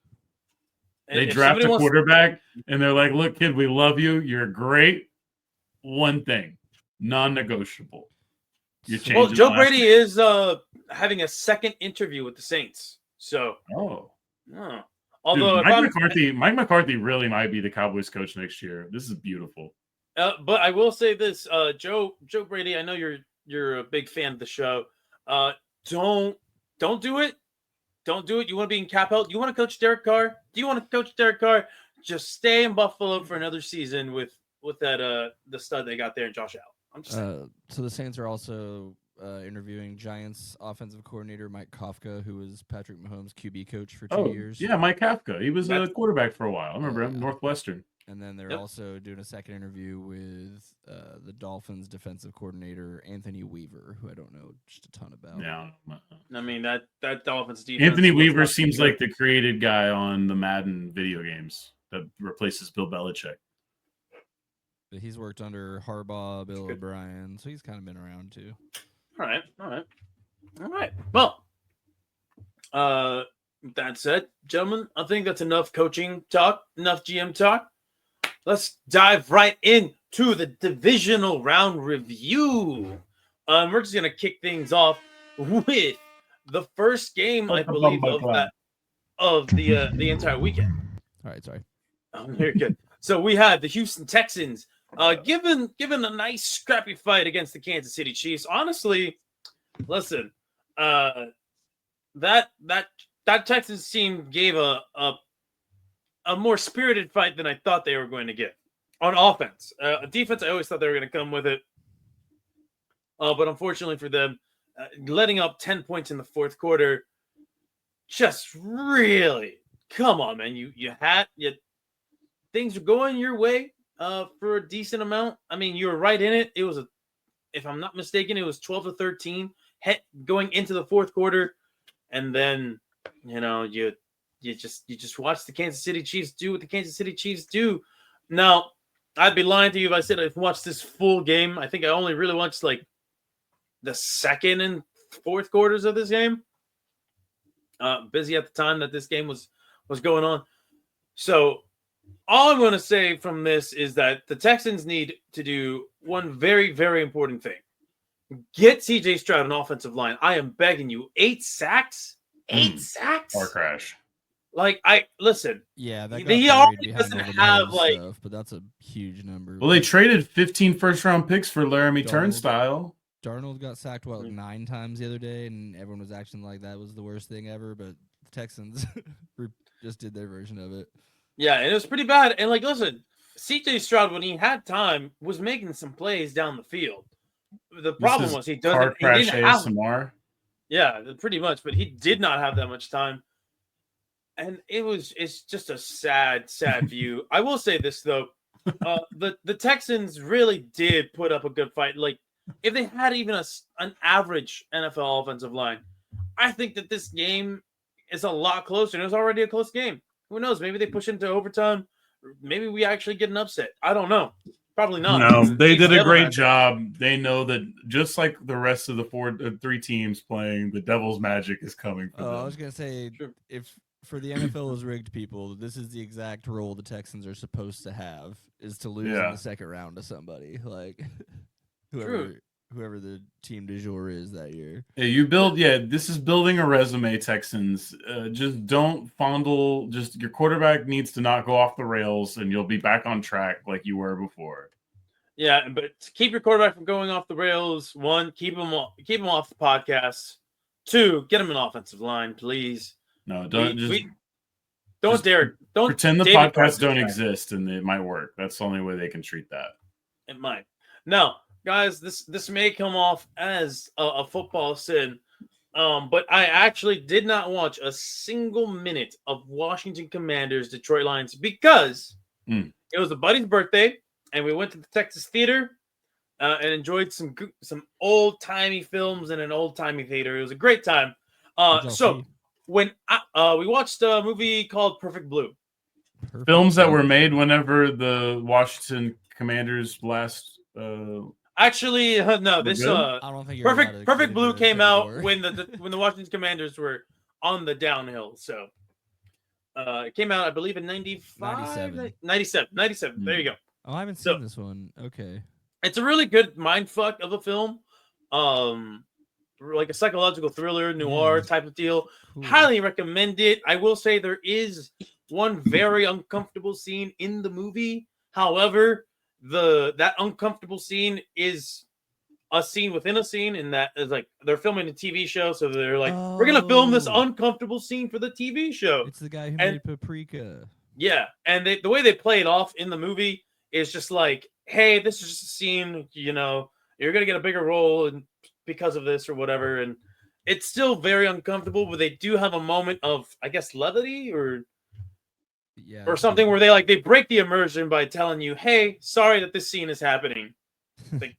They draft a quarterback, and they're like, "Look, kid, we love you. You're great. One thing, non-negotiable. You're changing." Well, Joe last Brady name." is having a second interview with the Saints. So, Oh, although dude, Mike McCarthy really might be the Cowboys coach next year. This is beautiful. but I will say this, Joe Brady. I know you're a big fan of the show. Don't do it. Don't do it. You want to be in cap held? You want to coach Derek Carr? Do you want to coach Derek Carr? Just stay in Buffalo for another season with that the stud they got there in Josh Allen. I'm just saying. So the Saints are also interviewing Giants offensive coordinator Mike Kafka, who was Patrick Mahomes' QB coach for 2 years. Yeah, Mike Kafka. He was a quarterback for a while. I remember him, Northwestern. And then they're also doing a second interview with the Dolphins defensive coordinator Anthony Weaver, who I don't know just a ton about. Yeah, I mean that Dolphins defense. Anthony Weaver seems like the created guy on the Madden video games that replaces Bill Belichick. But he's worked under Harbaugh, Bill O'Brien, so he's kind of been around too. All right. Well, that said, gentlemen, I think that's enough coaching talk, enough GM talk. Let's dive right into the divisional round review. We're just gonna kick things off with the first game, I believe, of the entire weekend. All right, sorry. Very good. So we had the Houston Texans given a nice scrappy fight against the Kansas City Chiefs. Honestly, listen, that Texans team gave a more spirited fight than I thought they were going to get on offense. Defense, I always thought they were going to come with it, but unfortunately for them, letting up 10 points in the fourth quarter, just really, come on, man. You things are going your way for a decent amount. I mean, you were right in it. It was if I'm not mistaken, it was 12-13 going into the fourth quarter, and then you just watch the Kansas City Chiefs do what the Kansas City Chiefs do. Now, I'd be lying to you if I said I've watched this full game. I think I only really watched like the second and fourth quarters of this game. Busy at the time that this game was going on. So all I'm going to say from this is that the Texans need to do one very, very important thing. Get C.J. Stroud an offensive line. I am begging you. 8 sacks? 8 sacks? Car crash. Like, listen. Yeah, that he already doesn't have, like... Stuff, but that's a huge number. Well, they traded 15 first-round picks for Laramie Turnstile. Darnold got sacked, 9 times the other day, and everyone was acting like that was the worst thing ever, but the Texans just did their version of it. Yeah, and it was pretty bad. And, like, listen, C.J. Stroud, when he had time, was making some plays down the field. The problem was he didn't have ASMR. Yeah, pretty much, but he did not have that much time. And it's just a sad view. I will say this though. The Texans really did put up a good fight. Like, if they had even an average NFL offensive line, I think that this game is a lot closer. And it was already a close game. Who knows? Maybe they push into overtime. Maybe we actually get an upset. I don't know. Probably not. No, they did a great job. They know that just like the rest of the three teams playing, the Devil's magic is coming for them. I was going to say, if for the NFL is rigged people, this is the exact role the Texans are supposed to have, is to lose in the second round to somebody. Like, whoever the team du jour is that year. Yeah, this is building a resume, Texans. Just don't fondle. Your quarterback needs to not go off the rails, and you'll be back on track like you were before. Yeah, but to keep your quarterback from going off the rails, one, keep him off the podcast. Two, get him an offensive line, please. No, don't don't dare don't pretend the David podcasts Price don't guy. exist and it might work. That's the only way they can treat that. It might. No, guys, this may come off as a football sin, but I actually did not watch a single minute of Washington Commanders Detroit Lions because it was a buddy's birthday, and we went to the Texas Theater and enjoyed some old timey films in an old timey theater. It was a great time. So when we watched a movie called Perfect Blue. Films that were made whenever the Washington Commanders last. Actually, no. This I don't think you're Perfect Blue came out when the Washington Commanders were on the downhill. So it came out, I believe, in 97. There you go. Oh, I haven't seen this one. Okay. It's a really good mindfuck of a film. Like a psychological thriller, noir type of deal. Cool. Highly recommend it. I will say there is one very uncomfortable scene in the movie. However, that uncomfortable scene is a scene within a scene, and that is like they're filming a TV show, so they're like, we're gonna film this uncomfortable scene for the TV show. It's the guy who made Paprika. Yeah, and the way they play it off in the movie is just like, hey, this is just a scene, you know, you're gonna get a bigger role and because of this or whatever, and it's still very uncomfortable, but they do have a moment of, I guess, levity or something where they break the immersion by telling you, hey, sorry that this scene is happening. Like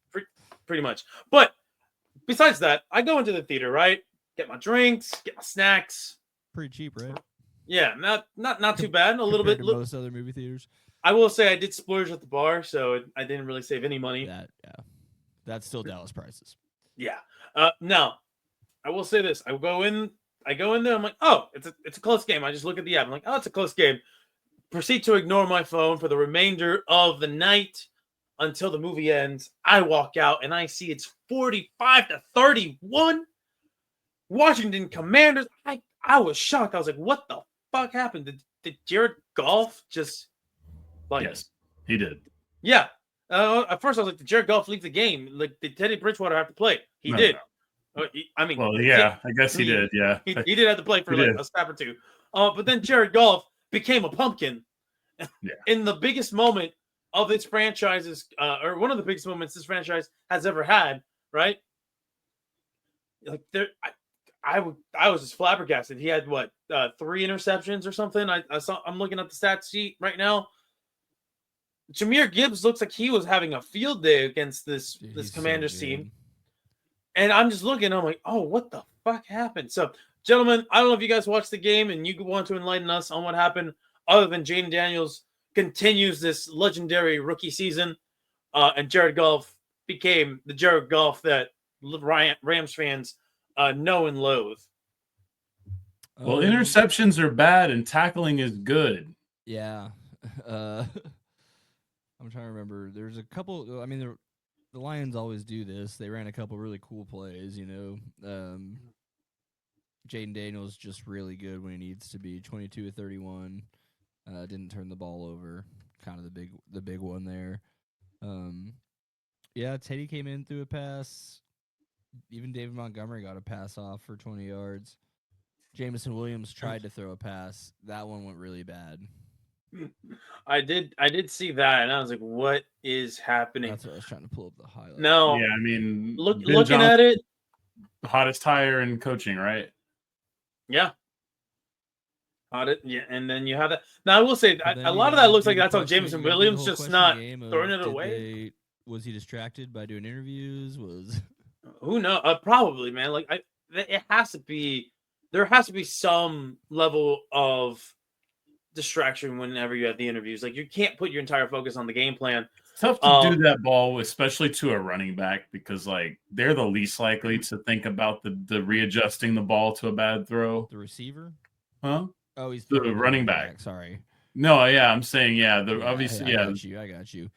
pretty much. But besides that, I go into the theater, right? Get my drinks, get my snacks. Pretty cheap, right? Yeah, not too bad. A little bit. Most other movie theaters. I will say I did splurge at the bar, so I didn't really save any money. That's still Dallas prices. Yeah. Now, I will say this: I go in there. I'm like, oh, it's a close game. I just look at the app. I'm like, oh, it's a close game. Proceed to ignore my phone for the remainder of the night until the movie ends. I walk out and I see it's 45-31. Washington Commanders. I was shocked. I was like, what the fuck happened? Did Jared Goff just Yes, he did. Yeah. At first I was like, did Jared Goff leave the game? Like, did Teddy Bridgewater have to play? He did. I mean, well, yeah, I guess he did. Yeah, he did have to play for like a snap or two. But then Jared Goff became a pumpkin in the biggest moment of this franchise's, or one of the biggest moments this franchise has ever had. Right? Like I was just flabbergasted. He had 3 interceptions or something. I'm looking at the stat sheet right now. Jahmyr Gibbs looks like he was having a field day against this Commanders team. And I'm just looking, I'm like, oh, what the fuck happened? So, gentlemen, I don't know if you guys watched the game and you want to enlighten us on what happened other than Jaden Daniels continues this legendary rookie season and Jared Goff became the Jared Goff that Rams fans know and loathe. Well, interceptions are bad and tackling is good. Yeah. I'm trying to remember. There's a couple. I mean, the Lions always do this. They ran a couple really cool plays. You know, Jaden Daniels just really good when he needs to be. 22 of 31. Didn't turn the ball over. Kind of the big one there. Yeah, Teddy came in through a pass. Even David Montgomery got a pass off for 20 yards. Jameson Williams tried to throw a pass. That one went really bad. I did see that, and I was like, "What is happening?" That's what I was trying to pull up the highlight. No, yeah, I mean, looking at it, hottest hire in coaching, right? Yeah, yeah, and then you have that. Now I will say, a lot of that looks like that's on Jameson Williams, just not throwing it away. Was he distracted by doing interviews? Who knows? Probably, man. Like it has to be. There has to be some level of distraction whenever you have the interviews. Like you can't put your entire focus on the game plan. It's tough to do that ball, especially to a running back, because like they're the least likely to think about the readjusting the ball to a bad throw. The receiver? Huh? Oh, he's the running back. Sorry. No, yeah, I'm saying obviously. I got you.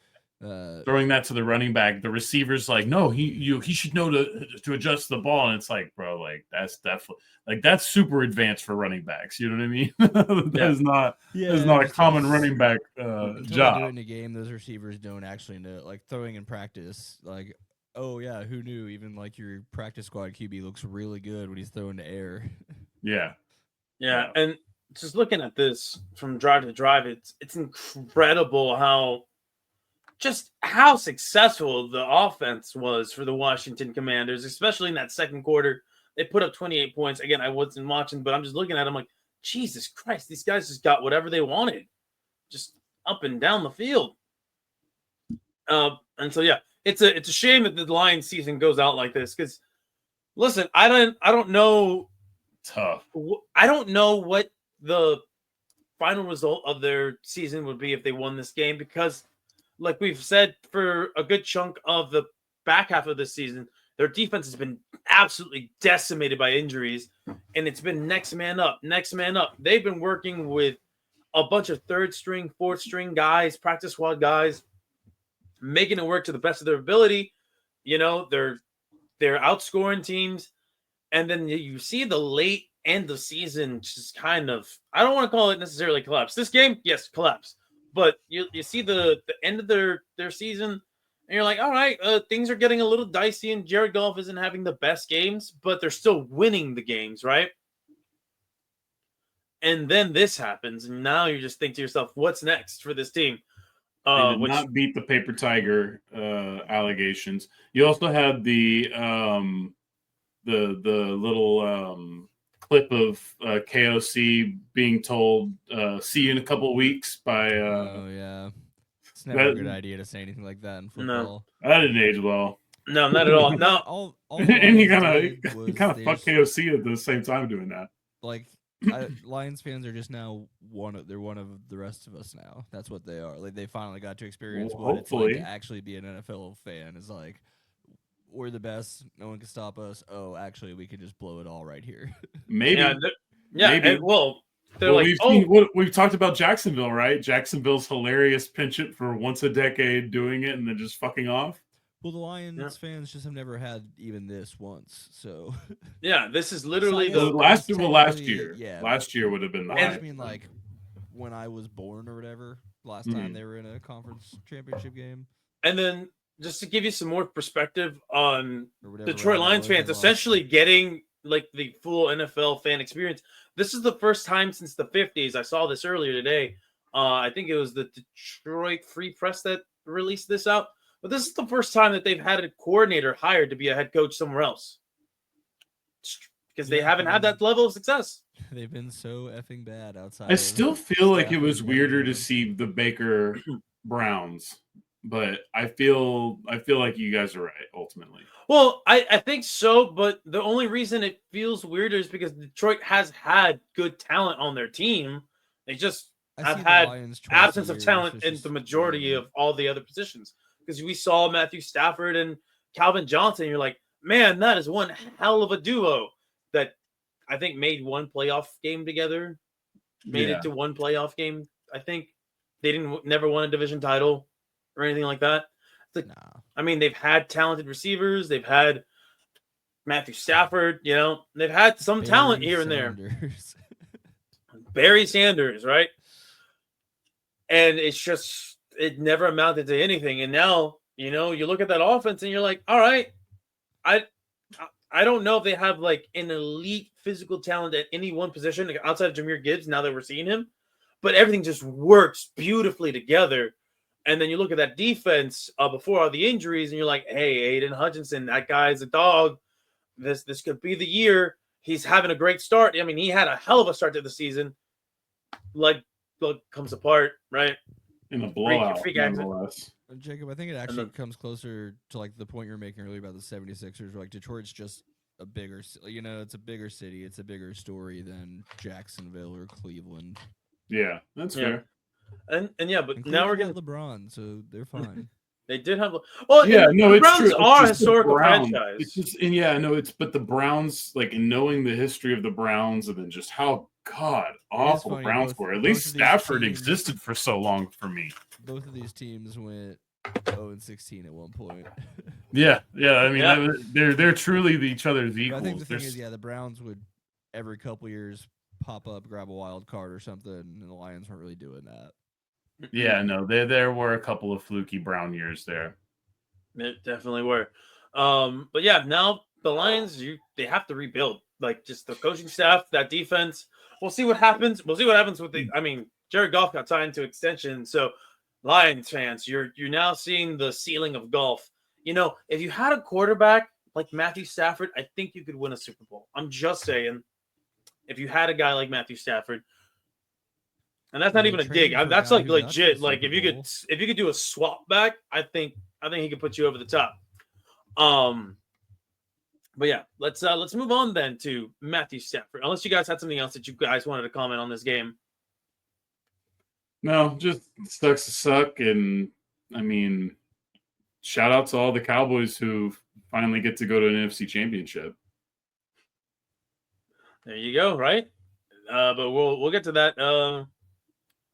Throwing that to the running back, the receiver's like, no, he should know to adjust the ball, and it's like, bro, like that's definitely that's super advanced for running backs. You know what I mean? That is not a common running back until they do it job. in a game, those receivers don't actually know. Like throwing in practice, like, oh yeah, who knew? Even like your practice squad QB looks really good when he's throwing to air. Yeah. Yeah, and just looking at this from drive to drive, it's incredible how successful the offense was for the Washington Commanders, especially in that second quarter. They put up 28 points. Again, I wasn't watching, but I'm just looking at them like, Jesus Christ, these guys just got whatever they wanted, just up and down the field. And so yeah, it's a shame that the Lions season goes out like this. Because listen, I don't know. Tough. I don't know what the final result of their season would be if they won this game, because like we've said for a good chunk of the back half of this season, their defense has been absolutely decimated by injuries, and it's been next man up. They've been working with a bunch of third string, fourth string guys, practice squad guys, making it work to the best of their ability. You know, they're outscoring teams. And then you see the late end of season just kind of, I don't want to call it necessarily collapse. This game, yes, collapse. But you see the end of their season, and you're like, all right, things are getting a little dicey, and Jared Goff isn't having the best games, but they're still winning the games, right? And then this happens, and now you just think to yourself, what's next for this team? They did not beat the paper tiger allegations. You also had the little clip of KOC being told, "See you in a couple of weeks" by. Oh yeah, it's never a good idea to say anything like that in football. No, that didn't age well. No, not at all. No, all and he kind of fucked KOC at the same time doing that. Like, Lions fans are just now they're one of the rest of us now. That's what they are. Like, they finally got to experience what it's like to actually be an NFL fan. Is like, we're the best. No one can stop us. Oh, actually, we can just blow it all right here. Maybe. Maybe. And, they're like, we've talked about Jacksonville, right? Jacksonville's hilarious penchant for once a decade doing it and then just fucking off. Well, the Lions fans just have never had even this once, so yeah, this is literally last year. Yeah, last year would have been the high. I mean, like when I was born or whatever, last time they were in a conference championship game. And then just to give you some more perspective on Detroit Lions fans essentially getting like the full NFL fan experience. This is the first time since the 50s. I saw this earlier today. I think it was the Detroit Free Press that released this out. But this is the first time that they've had a coordinator hired to be a head coach somewhere else, because they haven't had that level of success. They've been so effing bad outside. I still feel like it was weirder to see the Baker Browns, but I feel like you guys are right ultimately. Well, I think so, but the only reason it feels weirder is because Detroit has had good talent on their team. They just have had absence of talent in the majority of all the other positions. Because we saw Matthew Stafford and Calvin Johnson, you're like, man, that is one hell of a duo that I think made one playoff game together. Made it to one playoff game. I think they never won a division title or anything like that. Like, I mean, they've had talented receivers. They've had Matthew Stafford. You know, they've had some talent here and there. Barry Sanders, right? And it's just. It never amounted to anything. And now, you know, you look at that offense and you're like, all right, I don't know if they have like an elite physical talent at any one position outside of Jahmyr Gibbs now that we're seeing him, but everything just works beautifully together. And then you look at that defense before all the injuries and you're like, hey, Aiden Hutchinson, that guy's a dog. This could be the year. He's having a great start. I mean, he had a hell of a start to the season. Like comes apart, right? In a blowout, nonetheless. Jacob, I think it actually comes closer to like the point you're making earlier about the 76ers, where like Detroit's just a bigger, you know, it's a bigger city, it's a bigger story than Jacksonville or Cleveland. Yeah, that's fair. And but now we're getting LeBron, so they're fine. They did have the Browns are a historical franchise. It's just but the Browns, like knowing the history of the Browns and then just how awful the Browns were. At least Stafford existed for so long for me. Both of these teams went 0-16 at one point. Yeah. I mean, Yeah. they're truly each other's But I equals. think the thing There's- is, yeah, the Browns would every couple years pop up, grab a wild card or something, and the Lions weren't really doing that. Yeah, no, there were a couple of fluky Brown years there. It definitely were. But yeah, now the Lions, they have to rebuild. Like just the coaching staff, that defense. We'll see what happens. We'll see what happens with the. I mean, Jared Goff got signed to extension, so Lions fans, you're now seeing the ceiling of golf. You know, if you had a quarterback like Matthew Stafford, I think you could win a Super Bowl. I'm just saying, if you had a guy like Matthew Stafford, and that's not They even a traded dig. for a That's guy like who got to the legit. Like Super if Bowl. you could do a swap back, I think he could put you over the top. But yeah, let's move on then to Matthew Stafford. Unless you guys had something else that you guys wanted to comment on this game. No, just sucks to suck, and I mean, shout out to all the Cowboys who finally get to go to an NFC Championship. There you go, right? But we'll get to that.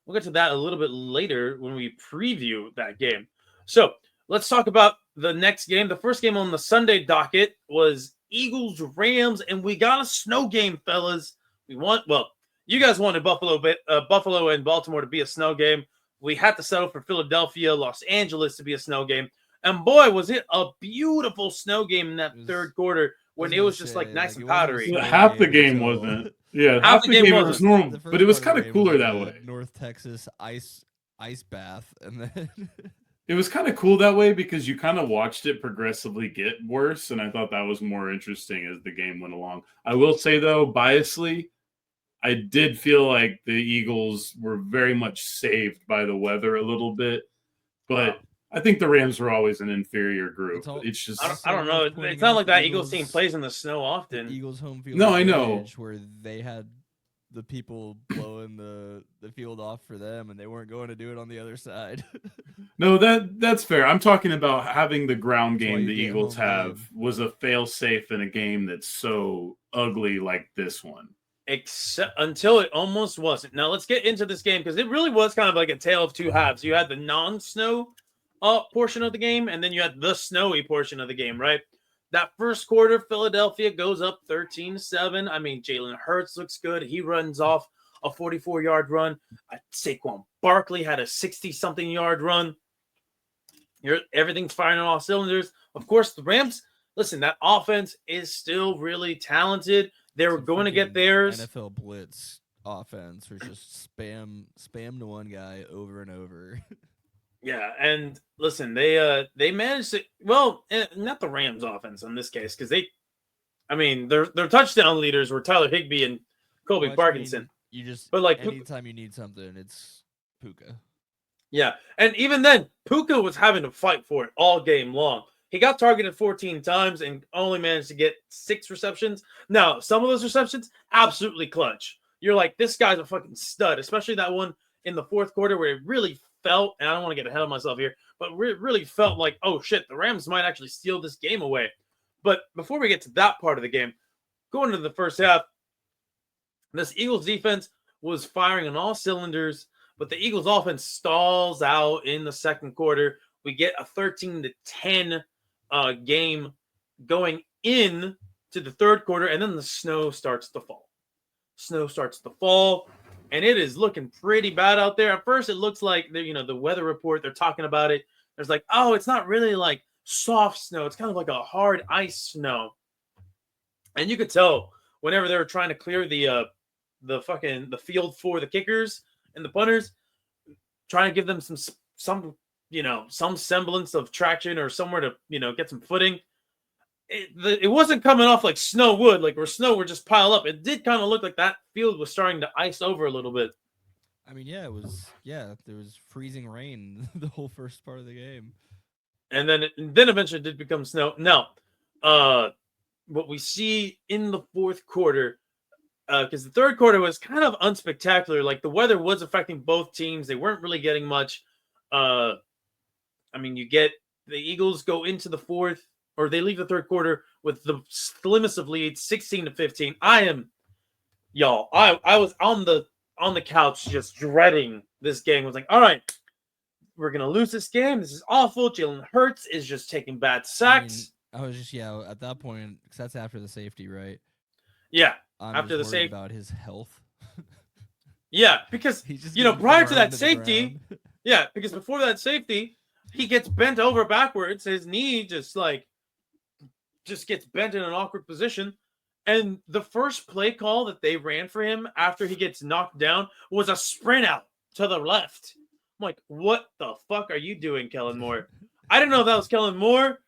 We'll get to that a little bit later when we preview that game. So let's talk about the next game. The first game on the Sunday docket was Eagles Rams, and we got a snow game, fellas. You guys wanted Buffalo and Baltimore to be a snow game. We had to settle for Philadelphia, Los Angeles to be a snow game. And boy, was it a beautiful snow game in that third quarter when it was just like nice and powdery. Half the game wasn't. Yeah, half the game was normal, but it was kind of cooler that way. North Texas ice bath, and then it was kind of cool that way because you kind of watched it progressively get worse, and I thought that was more interesting as the game went along. I will say though, biasly, I did feel like the Eagles were very much saved by the weather a little bit, but I think the Rams were always an inferior group. It's just I don't know. It's not like that Eagles team plays in the snow often. Eagles home field. No, I know. Where they had the people blowing the field off for them, and they weren't going to do it on the other side. No, that's fair. I'm talking about having the ground game the Eagles have was a fail-safe in a game that's so ugly like this one. Except until it almost wasn't. Now let's get into this game because it really was kind of like a tale of two halves. You had the non-snow portion of the game, and then you had the snowy portion of the game, right? That first quarter, Philadelphia goes up 13-7. I mean, Jalen Hurts looks good. He runs off a 44-yard run. Saquon Barkley had a 60-something yard run. Everything's firing on all cylinders. Of course, the Rams, listen, that offense is still really talented. They were going to get theirs. NFL blitz offense, or just spam to one guy over and over. Yeah, and listen, they managed to not the Rams offense in this case because their touchdown leaders were Tyler Higbee and Colby Parkinson. Anytime you need something, it's Puka. Yeah, and even then, Puka was having to fight for it all game long. He got targeted 14 times and only managed to get 6 receptions. Now, some of those receptions, absolutely clutch. You're like, this guy's a fucking stud, especially that one in the fourth quarter where it really felt, and I don't want to get ahead of myself here, but it really felt like, oh shit, the Rams might actually steal this game away. But before we get to that part of the game, going into the first half, this Eagles defense was firing on all cylinders, but the Eagles offense stalls out in the second quarter. We get a 13-10 game going in to the third quarter, and then the snow starts to fall. And it is looking pretty bad out there. At first, it looks like the weather report, they're talking about it. There's like, oh, it's not really like soft snow. It's kind of like a hard ice snow. And you could tell whenever they were trying to clear the field for the kickers and the punters, trying to give them some semblance of traction or somewhere to get some footing. It wasn't coming off like snow would, like where snow would just pile up. It did kind of look like that field was starting to ice over a little bit. I mean, yeah, it was. Yeah, there was freezing rain the whole first part of the game, and then eventually it did become snow. Now, what we see in the fourth quarter, because the third quarter was kind of unspectacular. Like the weather was affecting both teams; they weren't really getting much. You get the Eagles go into the fourth. Or they leave the third quarter with the slimmest of leads, 16-15. I was on the couch just dreading this game. I was like, all right, we're gonna lose this game. This is awful. Jalen Hurts is just taking bad sacks. I was just at that point, because that's after the safety, right? Yeah, I'm after the just worried safety. about his health. Yeah, because He's just prior to that the safety, ground. yeah, because before that safety, he gets bent over backwards. His knee just gets bent in an awkward position. And the first play call that they ran for him after he gets knocked down was a sprint out to the left. I'm like, what the fuck are you doing, Kellen Moore? I didn't know if that was Kellen Moore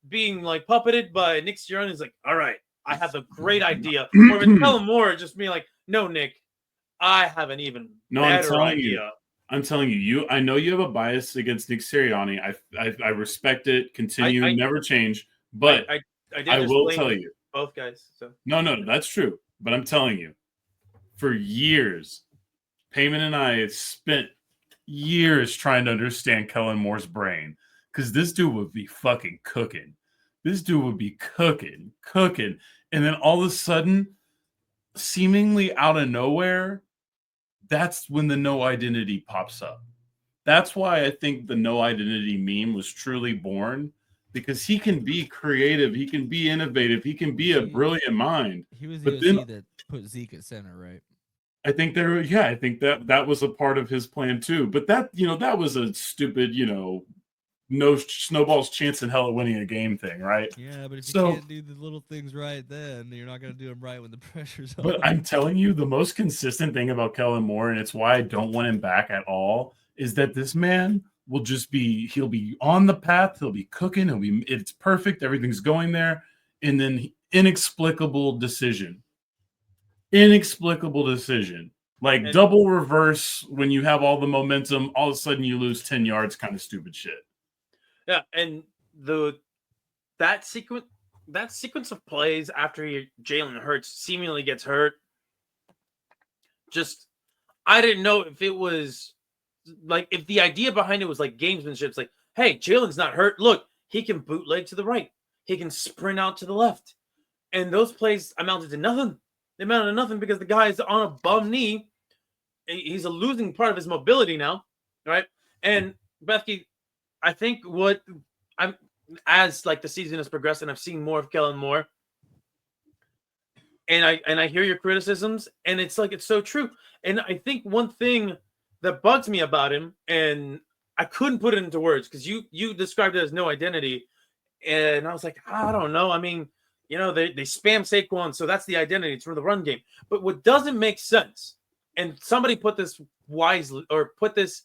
being like puppeted by Nick Sirianni. He's like, all right, I have a great idea. Or if it's Kellen Moore just being like, no, Nick, I have an even better idea. I'm telling you, I know you have a bias against Nick Sirianni. I respect it. Continue, never change. But I will tell you, both guys. So no, that's true. But I'm telling you, for years, Payman and I spent years trying to understand Kellen Moore's brain, because this dude would be fucking cooking. This dude would be cooking, and then all of a sudden, seemingly out of nowhere, that's when the no identity pops up. That's why I think the no identity meme was truly born, because he can be creative, he can be innovative, he can be a brilliant mind. He was but the OC that put Zeke at center, right? I think I think that was a part of his plan too. But that was a stupid, no snowball's chance in hell of winning a game thing, right? Yeah, but if you can't do the little things right, then you're not going to do them right when the pressure's on. But I'm telling you, the most consistent thing about Kellen Moore, and it's why I don't want him back at all, is that this man will he'll be on the path, he'll be cooking, it's perfect, everything's going there, and then inexplicable decision. Like double reverse when you have all the momentum, all of a sudden you lose 10 yards, kind of stupid shit. Yeah, and that sequence of plays after Jalen Hurts seemingly gets hurt, just I didn't know if it was like, if the idea behind it was like gamesmanship. It's like, hey, Jalen's not hurt. Look, he can bootleg to the right. He can sprint out to the left. And those plays amounted to nothing. They amounted to nothing because the guy's on a bum knee. He's a losing part of his mobility now, right? And Bethke, I think as like the season has progressed and I've seen more of Kellen Moore, and I hear your criticisms, and it's like, it's so true. And I think one thing that bugs me about him, and I couldn't put it into words because you described it as no identity, and I was like, I don't know. I mean, they spam Saquon, so that's the identity. It's for the run game. But what doesn't make sense, and somebody put this wisely, or put this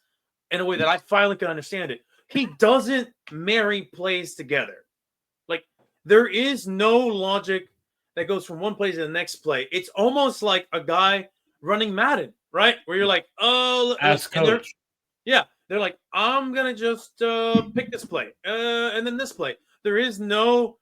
in a way that I finally can understand it, he doesn't marry plays together. Like, there is no logic that goes from one play to the next play. It's almost like a guy running Madden, right? Where you're like, oh, ask coach. They're like, I'm gonna just pick this play, and then this play. There is no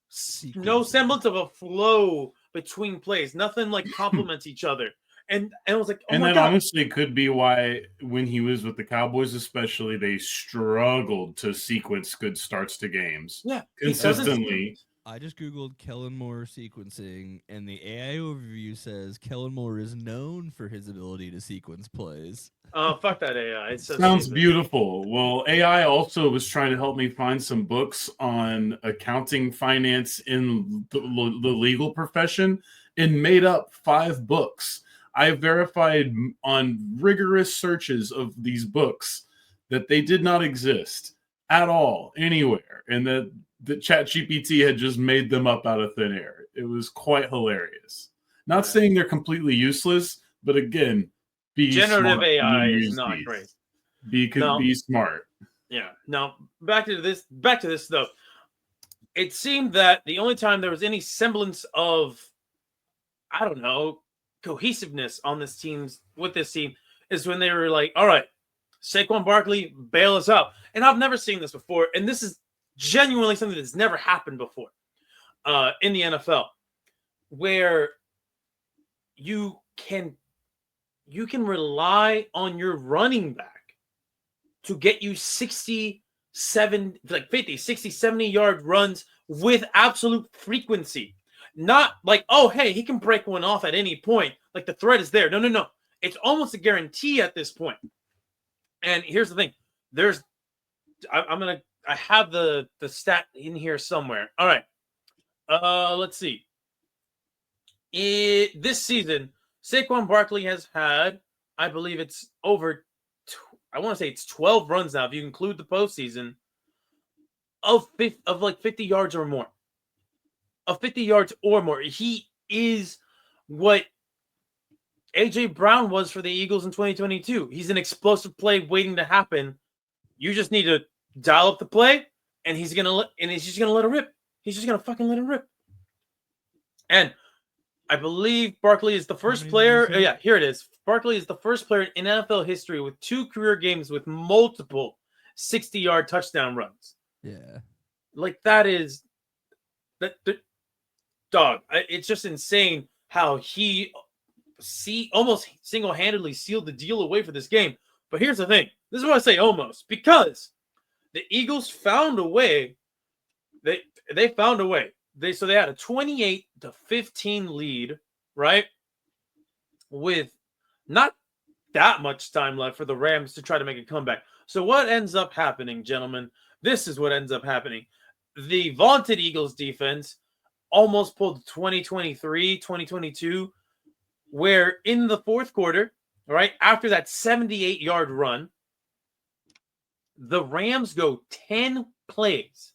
semblance of a flow between plays. Nothing like complements each other. And I was like, oh and my that God. honestly could be why, when he was with the Cowboys, especially, they struggled to sequence good starts to games. Yeah, consistently. I just Googled Kellen Moore sequencing, and the AI overview says Kellen Moore is known for his ability to sequence plays. Oh, fuck that AI. It sounds beautiful. Well, AI also was trying to help me find some books on accounting, finance in the legal profession, and made up 5 books. I verified on rigorous searches of these books that they did not exist at all anywhere, and that ChatGPT had just made them up out of thin air. It was quite hilarious. Not saying they're completely useless, but again, generative AI is not great. Be smart. Yeah. Now back to this though. It seemed that the only time there was any semblance of, I don't know, cohesiveness on this team is when they were like, all right, Saquon Barkley, bail us out. And I've never seen this before. And this is genuinely something that's never happened before in the NFL, where you can rely on your running back to get you 50, 60, 70 yard runs with absolute frequency. Not like, oh, hey, he can break one off at any point. Like, the threat is there. No. It's almost a guarantee at this point. And here's the thing. there's I have the stat in here somewhere. All right. Let's see. This season, Saquon Barkley has had, I believe it's over, I want to say it's 12 runs now, if you include the postseason, of like 50 yards or more. Of 50 yards or more. He is what A.J. Brown was for the Eagles in 2022. He's an explosive play waiting to happen. You just need to dial up the play, and he's just gonna let it rip. He's just gonna fucking let it rip. And I believe Barkley is the first player. Yeah, here it is. Barkley is the first player in NFL history with 2 career games with multiple 60-yard touchdown runs. Yeah, like that is that. Dog, it's just insane how he almost single-handedly sealed the deal away for this game. But here's the thing. This is why I say almost, because the Eagles found a way. They found a way. They had a 28-15 lead, right? With not that much time left for the Rams to try to make a comeback. So what ends up happening, gentlemen? This is what ends up happening. The vaunted Eagles defense almost pulled 2023, 2022, where in the fourth quarter, right, after that 78-yard run, the Rams go 10 plays,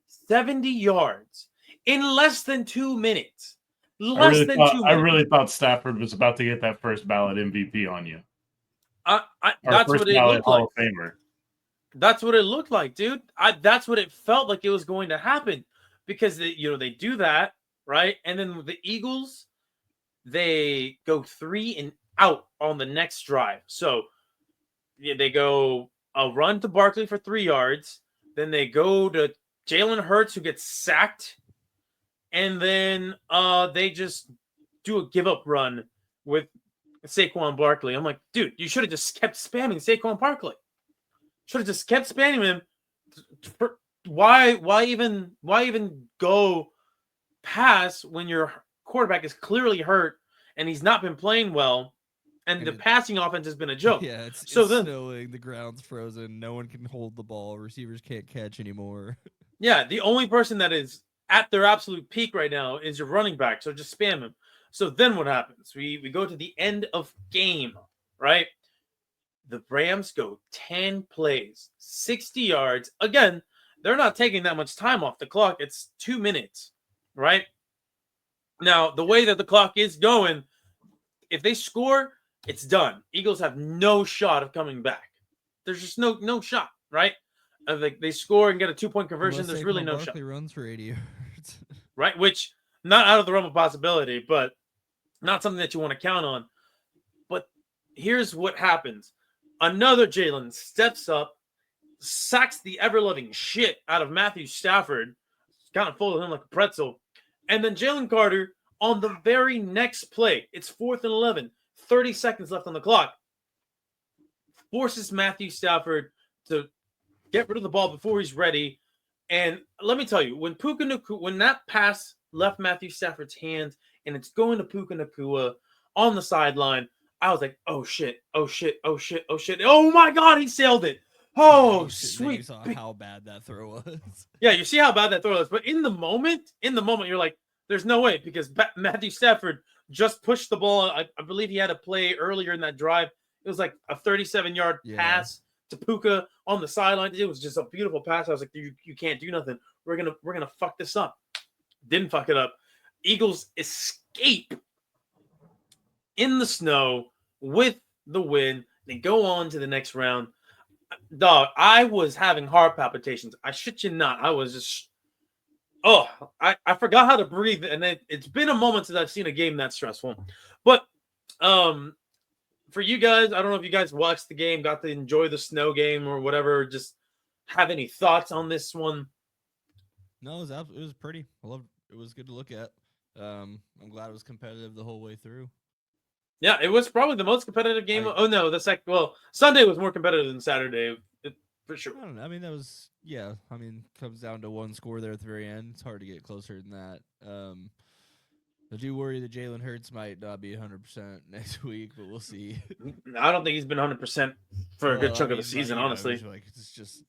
70 yards in less than 2 minutes. I really thought Stafford was about to get that first ballot MVP on you. That's what it looked Hall like. of Famer. That's what it looked like, dude. That's what it felt like it was going to happen, because they do that, right? And then the Eagles, they go 3 and out on the next drive. So they go a run to Barkley for 3 yards. Then they go to Jalen Hurts, who gets sacked. And then they just do a give-up run with Saquon Barkley. I'm like, dude, you should have just kept spamming Saquon Barkley. Should have just kept spamming him. Why even go pass when your quarterback is clearly hurt and he's not been playing well, and the passing offense has been a joke? Yeah, it's then snowing, the ground's frozen, no one can hold the ball, receivers can't catch anymore. Yeah, the only person that is at their absolute peak right now is your running back, so just spam him. So then what happens? We go to the end of game, right? The Rams go 10 plays, 60 yards. Again, they're not taking that much time off the clock. It's 2 minutes, right? Now, the way that the clock is going, if they score, it's done. Eagles have no shot of coming back. There's just no shot, right? They score and get a 2-point conversion. Unless There's really Saquon no Barkley shot. runs for 80 yards. Right? Which, not out of the realm of possibility, but not something that you want to count on. But here's what happens. Another Jalen steps up, sacks the ever-loving shit out of Matthew Stafford, kind of folded him like a pretzel. And then Jalen Carter, on the very next play, it's 4th and 11, 30 seconds left on the clock, forces Matthew Stafford to get rid of the ball before he's ready. And let me tell you, when that pass left Matthew Stafford's hands and it's going to Puka Nacua on the sideline, I was like, oh shit, oh shit, oh shit, oh shit. Oh my God, he sailed it. Oh, sweet. You saw how bad that throw was. Yeah, you see how bad that throw is. But in the moment, you're like, there's no way, because Matthew Stafford just pushed the ball. I believe he had a play earlier in that drive. It was like a 37-yard pass to Puka on the sideline. It was just a beautiful pass. I was like, you can't do nothing. We're gonna fuck this up. Didn't fuck it up. Eagles escape in the snow with the win. They go on to the next round. Dog, I was having heart palpitations. I shit you not. I was just, I forgot how to breathe. And it's been a moment since I've seen a game that stressful. But for you guys, I don't know if you guys watched the game, got to enjoy the snow game or whatever. Just have any thoughts on this one? No, it was pretty. It was good to look at. I'm glad it was competitive the whole way through. Yeah, it was probably the most competitive game. Sunday was more competitive than Saturday, for sure. I don't know. I mean, comes down to one score there at the very end. It's hard to get closer than that. I do worry that Jalen Hurts might not be 100% next week, but we'll see. I don't think he's been 100% for a good Well, chunk I of the mean, season, you know, honestly. it's like it's just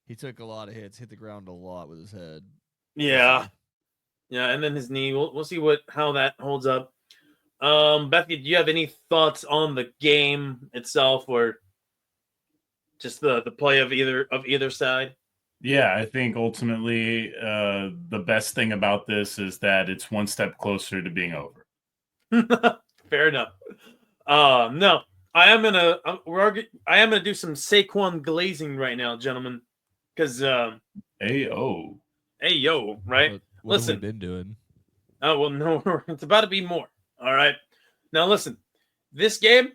he took a lot of hits, hit the ground a lot with his head. Yeah, yeah, and then his knee. We'll see how that holds up. Becky, do you have any thoughts on the game itself, or just the play of either side? Yeah, I think ultimately the best thing about this is that it's one step closer to being over. Fair enough. No, I am gonna I am gonna do some Saquon glazing right now, gentlemen, because Hey, oh. hey yo, right? What have we Listen, been doing? oh well, no, it's about to be more. All right, now listen, this game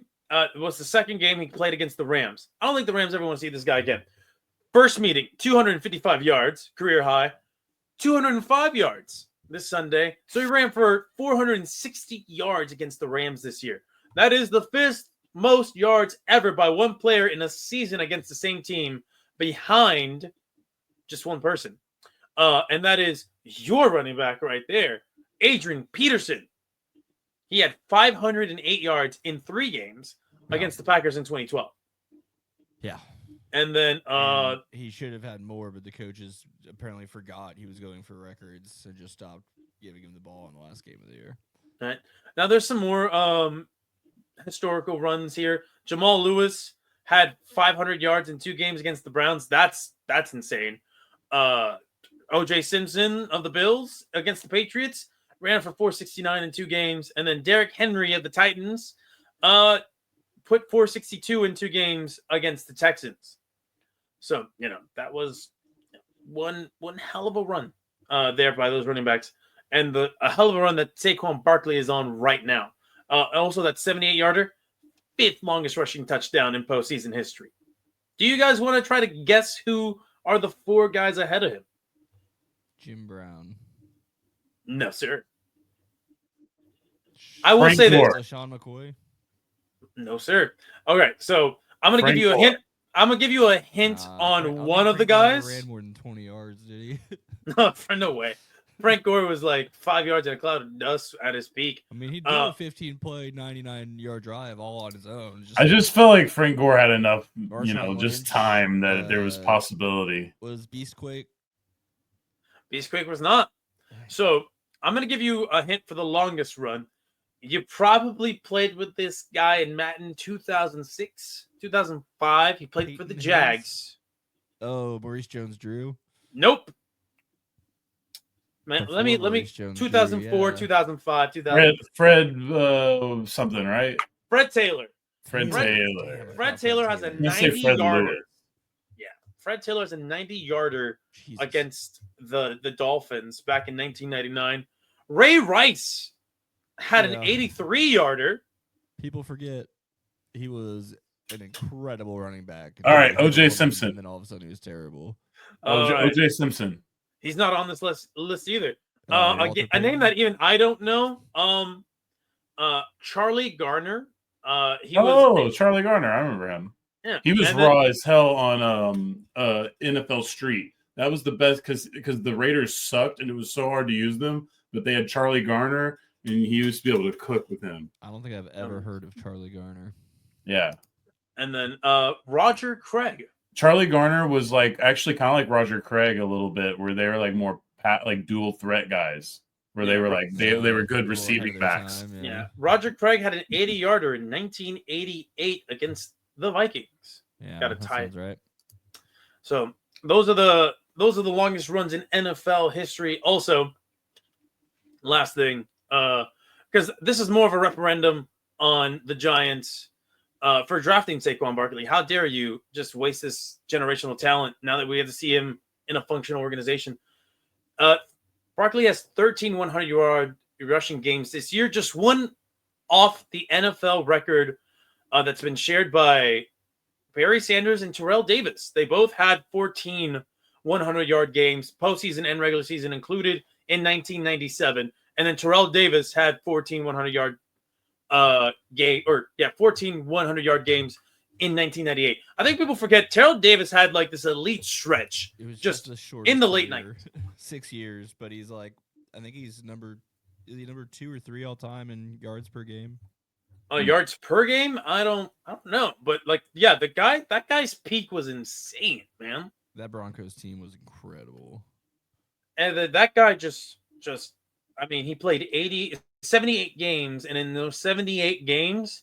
was the second game he played against the Rams. I don't think the Rams ever want to see this guy again. First meeting, 255 yards, career high, 205 yards this Sunday. So he ran for 460 yards against the Rams this year. That is the fifth most yards ever by one player in a season against the same team, behind just one person. And that is your running back right there, Adrian Peterson. He had 508 yards in 3 games against the Packers in 2012. Yeah. And then And he should have had more, but the coaches apparently forgot he was going for records and just stopped giving him the ball in the last game of the year. right now there's some more historical runs here. Jamal Lewis had 500 yards in 2 games against the Browns. That's insane. OJ Simpson of the Bills against the Patriots ran for 469 in 2 games, and then Derrick Henry of the Titans put 462 in 2 games against the Texans. So, that was one hell of a run there by those running backs, and a hell of a run that Saquon Barkley is on right now. Also, that 78-yarder, 5th longest rushing touchdown in postseason history. Do you guys want to try to guess who are the 4 guys ahead of him? Jim Brown. No, sir. I will Frank say this. Gore. Sean McCoy. No, sir. All right, so I'm going to give Frank you a Gore. hint. I'm going to give you a hint on I don't one think of the Frank Gore guys. ran more than 20 yards, did he? No way. Frank Gore was like 5 yards in a cloud of dust at his peak. I mean, he did a 15-play, 99-yard drive all on his own. I just feel like Frank Gore had enough, Marshawn just Lynch, time that there was possibility. Was Beastquake? Beastquake was not. So I'm going to give you a hint for the longest run. You probably played with this guy in Madden 2006, 2005. He played for the Jags. Oh, Maurice Jones-Drew? Nope. Man, Before let me Maurice Jones-Drew, 2004, yeah. 2005, 2000. Fred something, right? Fred Taylor. Fred Taylor. Damn, Fred Taylor has a I'm gonna say Fred 90-yarder. Lewis. Yeah, Fred Taylor has a 90-yarder Jesus. against the Dolphins back in 1999. Ray Rice had an 83-yarder. People forget he was an incredible running back. All right, He was O.J. awesome, Simpson. And then all of a sudden he was terrible. O.J. Simpson. He's not on this list either. Walter A name Payton? that even I don't know. Charlie Garner. Charlie Garner. I remember him. Yeah, He was and raw as hell on NFL Street. That was the best because the Raiders sucked and it was so hard to use them. But they had Charlie Garner, and he used to be able to cook with him. I don't think I've ever heard of Charlie Garner. Yeah. And then Roger Craig. Charlie Garner was actually kind of like Roger Craig a little bit, where they were more dual threat guys, where they were they were good People receiving ahead of their backs. time, Yeah. Roger Craig had an 80-yarder in 1988 against the Vikings. Yeah, Got a that tie. sounds right. So those are the longest runs in NFL history. Also, last thing, because this is more of a referendum on the Giants for drafting Saquon Barkley. How dare you just waste this generational talent now that we have to see him in a functional organization? Barkley has 13 100-yard rushing games this year, just one off the NFL record that's been shared by Barry Sanders and Terrell Davis. They both had 14 100-yard games, postseason and regular season included, in 1997. And then Terrell Davis had 14 100-yard 14 100-yard games in 1998. I think people forget Terrell Davis had this elite stretch. It was just a short in the late 90s. 6 years, but is he number 2 or 3 all time in yards per game? Yards per game? I don't know. But like, yeah, that guy's peak was insane, man. That Broncos team was incredible. And that guy just I mean, he played 78 games, and in those 78 games,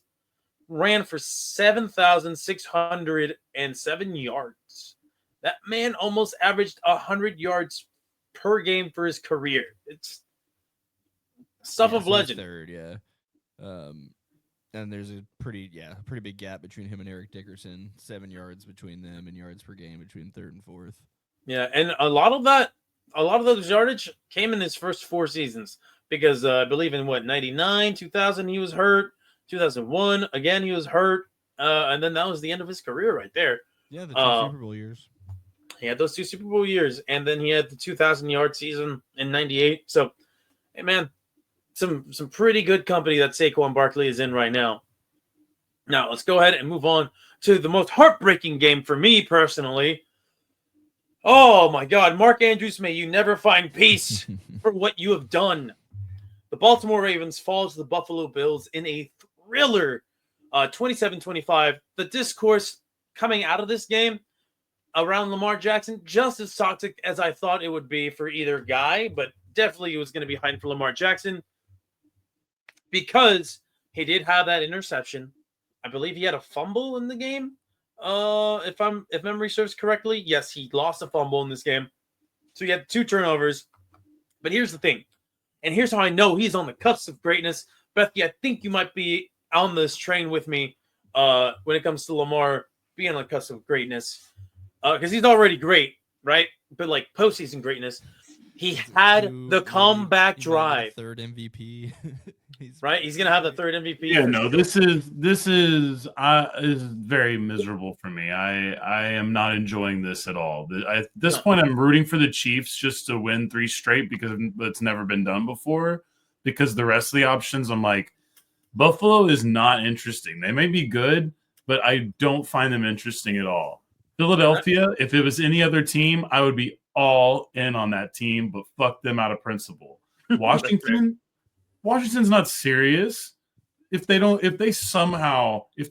ran for 7,607 yards. That man almost averaged 100 yards per game for his career. It's stuff of legend. Third, yeah. And there's a pretty big gap between him and Eric Dickerson. 7 yards between them and yards per game between third and fourth. Yeah, and a lot of those yardage came in his first 4 seasons because I believe in 99, 2000 he was hurt, 2001 again he was hurt, and then that was the end of his career right there. Yeah, the 2 Super Bowl years. He had those 2 Super Bowl years, and then he had the 2,000-yard season in 98. So, hey man, some pretty good company that Saquon Barkley is in right now. Now let's go ahead and move on to the most heartbreaking game for me personally. Oh my God, Mark Andrews, may you never find peace for what you have done. The Baltimore Ravens fall to the Buffalo Bills in a thriller, 27-25. The discourse coming out of this game around Lamar Jackson, just as toxic as I thought it would be for either guy, but definitely it was going to be hiding for Lamar Jackson because he did have that interception. I believe he had a fumble in the game. If memory serves correctly, yes, he lost a fumble in this game. So he had 2 turnovers. But here's the thing, and here's how I know he's on the cusp of greatness. Bethy, I think you might be on this train with me when it comes to Lamar being on the cusp of greatness. Because he's already great, right? But like postseason greatness, he had the comeback drive. Third MVP, right? He's gonna have the third MVP. Yeah, no, sure. This is very miserable for me. I am not enjoying this at all. At this point, I'm rooting for the Chiefs just to win 3 straight because it's never been done before. Because the rest of the options, I'm like, Buffalo is not interesting. They may be good, but I don't find them interesting at all. Philadelphia, if it was any other team, I would be all in on that team, but fuck them out of principle. Washington's not serious. If the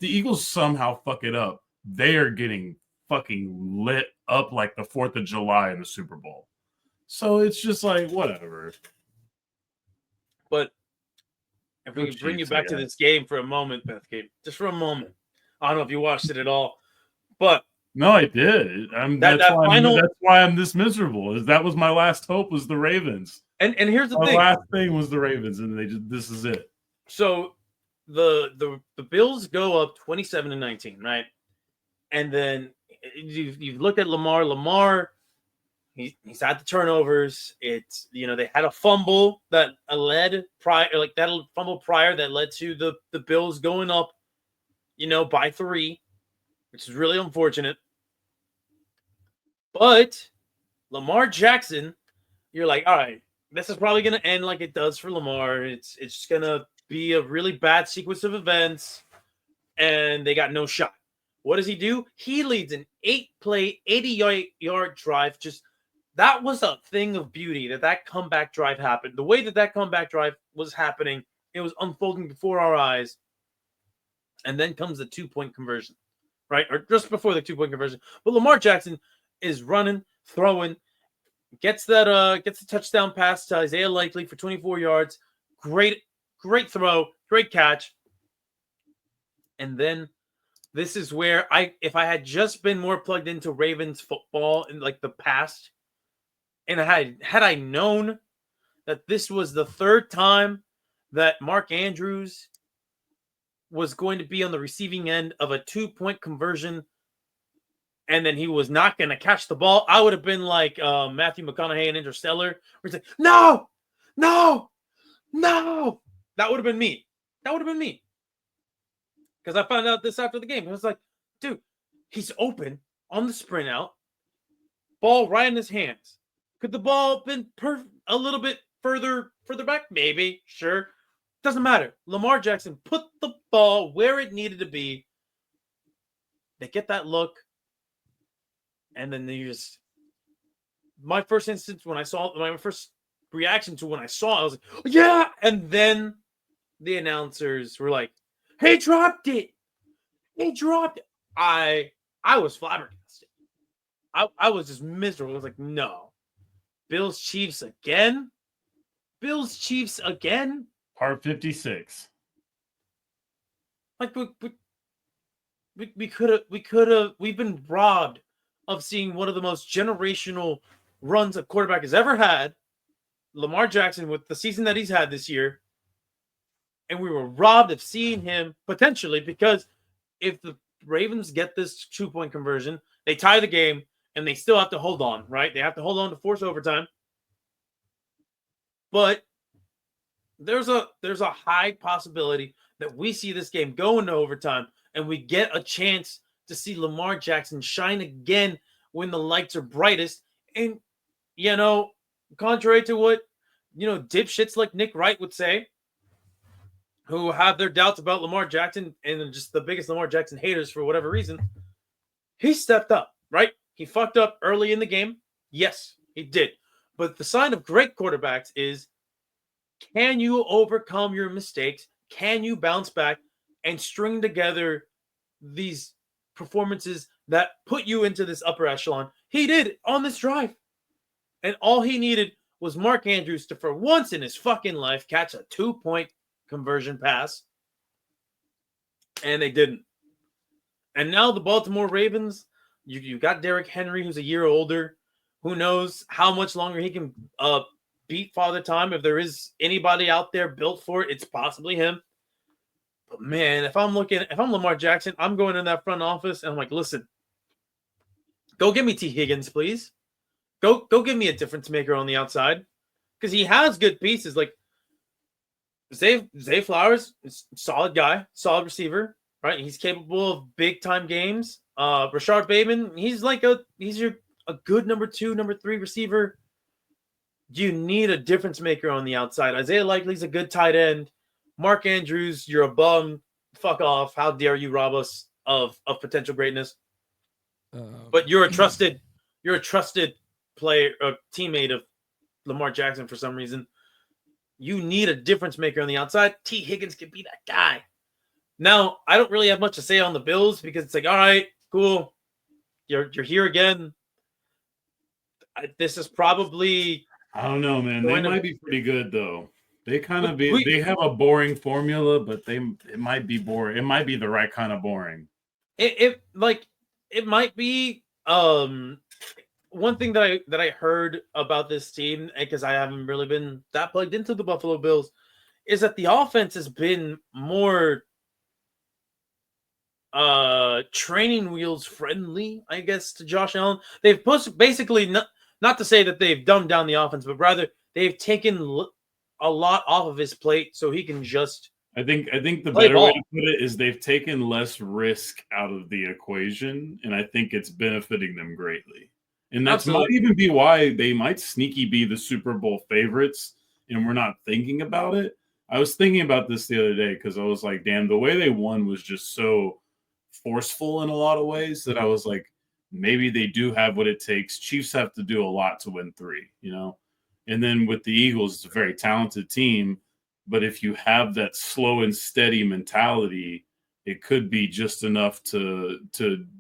Eagles somehow fuck it up, they are getting fucking lit up like the 4th of July in the Super Bowl. So it's just like, whatever. But if we could bring you back to this game for a moment, Beth, just for a moment. I don't know if you watched it at all, but no, I did. That's why I'm this miserable. That was my last hope was the Ravens. And here's the thing. My last thing was the Ravens, and this is it. So the Bills go up 27-19, right? And then you've looked at Lamar. Lamar, he's had the turnovers. It's they had a fumble that led prior, like that fumble prior that led to the Bills going up, by 3, which is really unfortunate. But Lamar Jackson, you're like, all right, this is probably going to end like it does for Lamar. It's just going to be a really bad sequence of events, and they got no shot. What does he do? He leads an 8-play, 80-yard drive. Just that was a thing of beauty that comeback drive happened. The way that comeback drive was happening, it was unfolding before our eyes. And then comes the 2-point conversion, right? Or just before the 2-point conversion. But Lamar Jackson is running, throwing, gets the touchdown pass to Isaiah Likely for 24 yards. Great throw, great catch. And then this is where if I had just been more plugged into Ravens football in like the past, and had I known that this was the 3rd time that Mark Andrews was going to be on the receiving end of a 2-point conversion, and then he was not going to catch the ball, I would have been like Matthew McConaughey in Interstellar, where he's like, no. That would have been me. Because I found out this after the game. I was like, dude, he's open on the sprint out. Ball right in his hands. Could the ball have been a little bit further back? Maybe. Sure. Doesn't matter. Lamar Jackson put the ball where it needed to be. They get that look. And then my first reaction to when I saw it, I was like, yeah. And then the announcers were like, He dropped it. He dropped it. I was flabbergasted. I was just miserable. I was like, no. Bills Chiefs again? Bills Chiefs again? Part 56. Like we've been robbed of seeing one of the most generational runs a quarterback has ever had. Lamar Jackson with the season that he's had this year. And we were robbed of seeing him potentially because if the Ravens get this 2-point conversion, they tie the game and they still have to hold on, right? They have to hold on to force overtime. But there's a high possibility that we see this game go into overtime and we get a chance to see Lamar Jackson shine again when the lights are brightest. And, contrary to what, dipshits like Nick Wright would say, who have their doubts about Lamar Jackson and just the biggest Lamar Jackson haters for whatever reason, he stepped up, right? He fucked up early in the game. Yes, he did. But the sign of great quarterbacks is, can you overcome your mistakes? Can you bounce back and string together these performances that put you into this upper echelon? He did on this drive. And all he needed was Mark Andrews to, for once in his fucking life, catch a 2-point conversion pass. And they didn't. And now the Baltimore Ravens, you got Derrick Henry, who's a year older. Who knows how much longer he can beat Father Time. If there is anybody out there built for it, it's possibly him. But man, if I'm Lamar Jackson, I'm going in that front office and I'm like, listen, go get me T. Higgins, please. Go give me a difference maker on the outside. Because he has good pieces. Like Zay Flowers, solid guy, solid receiver, right? He's capable of big time games. Rashard Bateman, he's a good number 2, number 3 receiver. You need a difference maker on the outside. Isaiah Likely's a good tight end. Mark Andrews, you're a bum. Fuck off. How dare you rob us of potential greatness? But you're a trusted player, a teammate of Lamar Jackson for some reason. You need a difference maker on the outside. T. Higgins can be that guy. Now, I don't really have much to say on the Bills because it's like, all right, cool. You're here again. This is probably... I don't know, man. They might be pretty good, though. They they have a boring formula, but it might be boring. It might be the right kind of boring. It might be one thing that I heard about this team, because I haven't really been that plugged into the Buffalo Bills, is that the offense has been more training wheels friendly, I guess, to Josh Allen. They've basically not to say that they've dumbed down the offense, but rather they've taken a lot off of his plate so he can just... I think the better way to put it is they've taken less risk out of the equation, and I think it's benefiting them greatly. And that might even be why they might sneaky be the Super Bowl favorites, and we're not thinking about it. I was thinking about this the other day because I was like, damn, the way they won was just so forceful in a lot of ways that I was like, maybe they do have what it takes. Chiefs have to do a lot to win 3, And then with the Eagles, it's a very talented team. But if you have that slow and steady mentality, it could be just enough to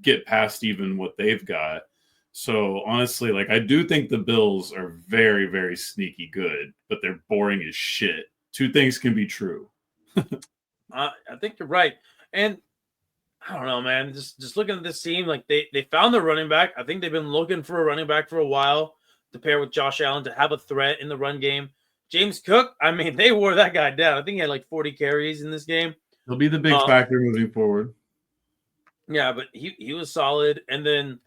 get past even what they've got. So honestly, like, I do think the Bills are very, very sneaky good, but they're boring as shit. 2 things can be true. I think you're right. And I don't know, man. Just looking at this team, like they found their running back. I think they've been looking for a running back for a while to pair with Josh Allen to have a threat in the run game. James Cook, I mean, they wore that guy down. I think he had like 40 carries in this game. He'll be the big factor moving forward. Yeah, but he was solid. And then,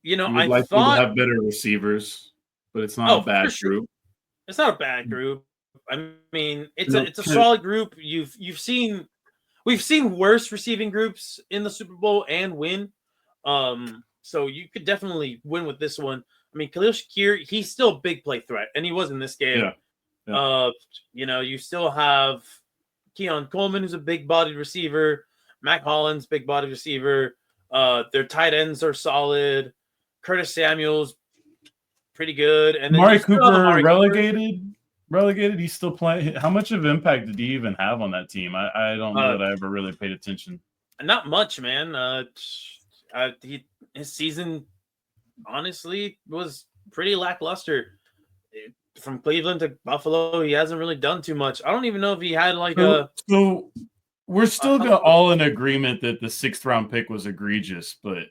I thought to have better receivers, but it's not a bad group. It's not a bad group. I mean, it's a solid group. We've seen worse receiving groups in the Super Bowl and win. So you could definitely win with this one. I mean, Khalil Shakir, he's still a big play threat, and he was in this game. Yeah. You still have Keon Coleman, who's a big-bodied receiver. Mac Hollins, big-bodied receiver. Their tight ends are solid. Curtis Samuel's pretty good. And then Amari Cooper relegated relegated? He's still playing. How much of impact did he even have on that team? I don't know that I ever really paid attention. Not much, man. His season honestly was pretty lackluster. From Cleveland to Buffalo, he hasn't really done too much. I don't even know if he had like so we're still all in agreement that the 6th round pick was egregious, but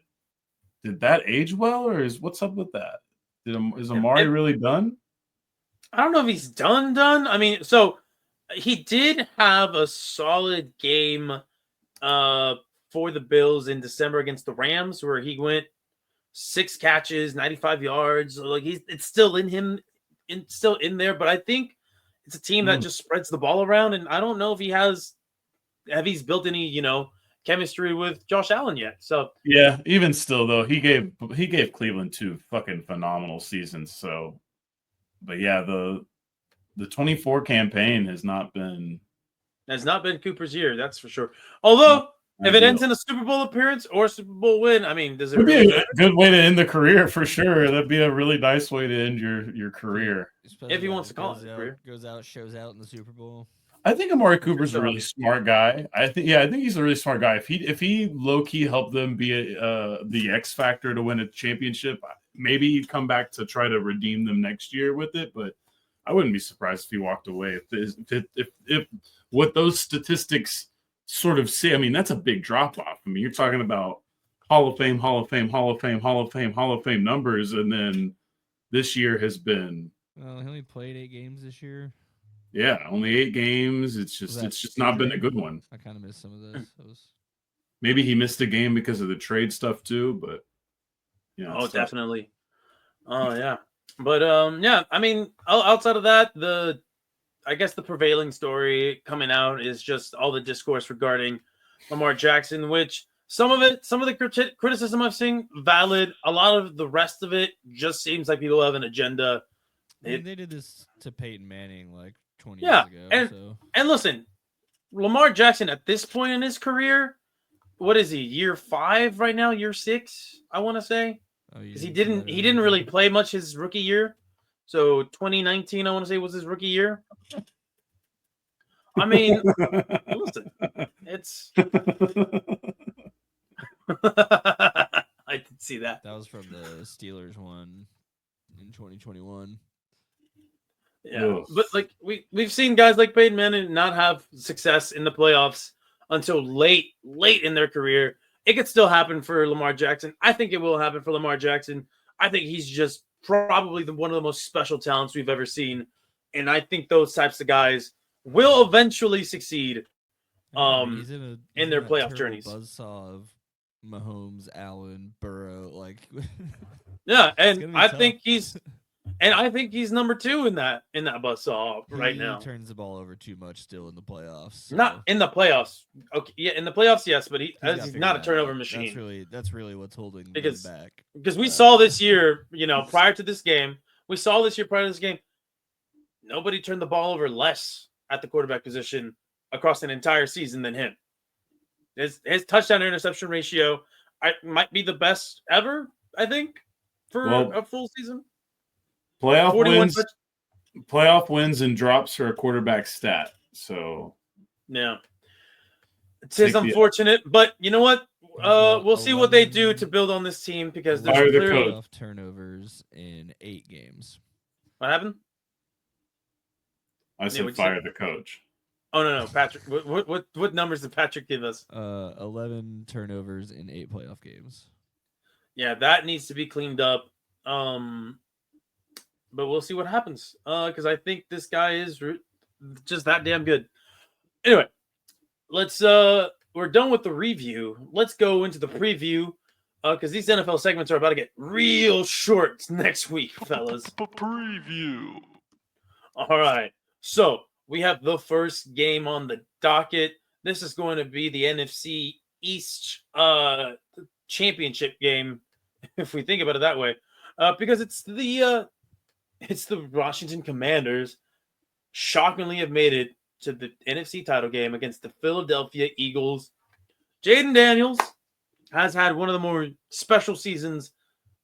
did that age well, or what's up with that? Is Amari really done? I don't know if he's done. I mean, so he did have a solid game for the Bills in December against the Rams, where he went 6 catches, 95 yards. Like it's still in him, still in there. But I think it's a team that just spreads the ball around, and I don't know if he's built any, chemistry with Josh Allen yet. So yeah, even still though, he gave Cleveland 2 fucking phenomenal seasons. So, but yeah, the 24 campaign has not been Cooper's year, that's for sure. Although if it ends in a Super Bowl appearance or a Super Bowl win, I mean, does it really be a good way to end the career for sure? That'd be a really nice way to end your career. Especially if he wants to call it a career. Goes out, shows out in the Super Bowl. I think Amari Cooper's a really smart guy. I think he's a really smart guy. If he low key helped them be the X factor to win a championship, maybe he'd come back to try to redeem them next year with it. But I wouldn't be surprised if he walked away. If what those statistics sort of say, I mean, that's a big drop off. I mean, you're talking about Hall of Fame numbers, and then this year has been. Well, he only played 8 games this year. Yeah, only 8 games. It's just not been a good one. I kind of missed some of those. Maybe he missed a game because of the trade stuff too, but yeah. Oh, definitely. Oh yeah, but yeah. I mean, outside of that, I guess the prevailing story coming out is just all the discourse regarding Lamar Jackson, which some of the criticism I've seen valid. A lot of the rest of it just seems like people have an agenda. They did this to Peyton Manning like 20 years ago. And listen, Lamar Jackson at this point in his career, what is he? Year 5 right now? Year 6? I want to say, because he didn't really play much his rookie year. So 2019, I want to say, was his rookie year. I mean, listen, it's. I did see that. That was from the Steelers one in 2021. Yeah, but like we've seen guys like Peyton Manning not have success in the playoffs until late in their career. It could still happen for Lamar Jackson. I think it will happen for Lamar Jackson. I think he's just probably one of the most special talents we've ever seen, and I think those types of guys will eventually succeed. He's in their playoff journeys. Buzzsaw of Mahomes, Allen, Burrow, like. Yeah, and I think he's number 2 in that buzzsaw right now. He turns the ball over too much still in the playoffs. So. Not in the playoffs. Okay, yeah, in the playoffs, yes, but he's not a turnover machine. That's really what's holding him back. Because we saw this year, prior to this game, nobody turned the ball over less at the quarterback position across an entire season than him. His touchdown to interception ratio might be the best ever, I think, for a full season. Playoff wins and drops are a quarterback stat. So yeah, it is unfortunate, but you know what? We'll see what they do to build on this team because there's clearly turnovers in 8 games. What happened? I said fire the coach. Oh no, Patrick. What numbers did Patrick give us? 11 turnovers in 8 playoff games. Yeah, that needs to be cleaned up. But we'll see what happens. Because I think this guy is just that damn good. Anyway, let's we're done with the review. Let's go into the preview. Because these NFL segments are about to get real short next week, fellas. Preview. All right. So we have the first game on the docket. This is going to be the NFC East championship game, if we think about it that way. Because it's the Washington Commanders shockingly have made it to the NFC title game against the Philadelphia Eagles. Jaden Daniels has had one of the more special seasons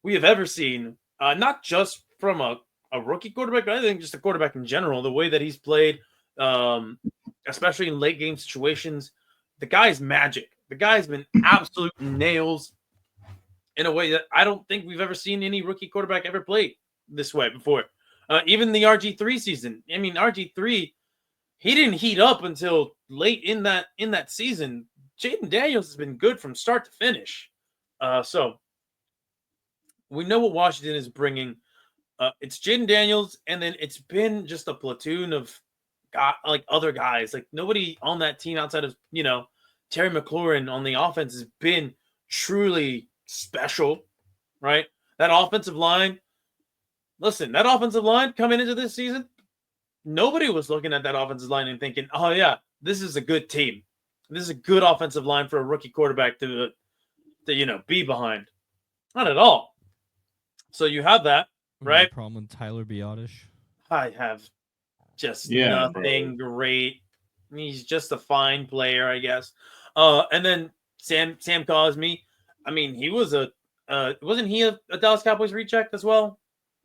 we have ever seen, not just from a a rookie quarterback, but I think just a quarterback in general, the way that he's played, especially in late game situations, the guy's magic. The guy's been absolute nails in a way that I don't think we've ever seen any rookie quarterback ever play this way before. Even the RG3 season. I mean, RG3, he didn't heat up until late in that season. Jaden Daniels has been good from start to finish. So we know what Washington is bringing. It's Jaden Daniels, and then it's been just a platoon of other guys. Like nobody on that team outside of Terry McLaurin on the offense has been truly special, right? That offensive line. Listen, that offensive line coming into this season, nobody was looking at that offensive line and thinking, "Oh yeah, this is a good team. This is a good offensive line for a rookie quarterback to be behind." Not at all. So you have that, right? Problem with Tyler Biotish. I have just nothing great. He's just a fine player, I guess. And then Sam Cosmi. I mean, he was wasn't he a Dallas Cowboys recheck as well?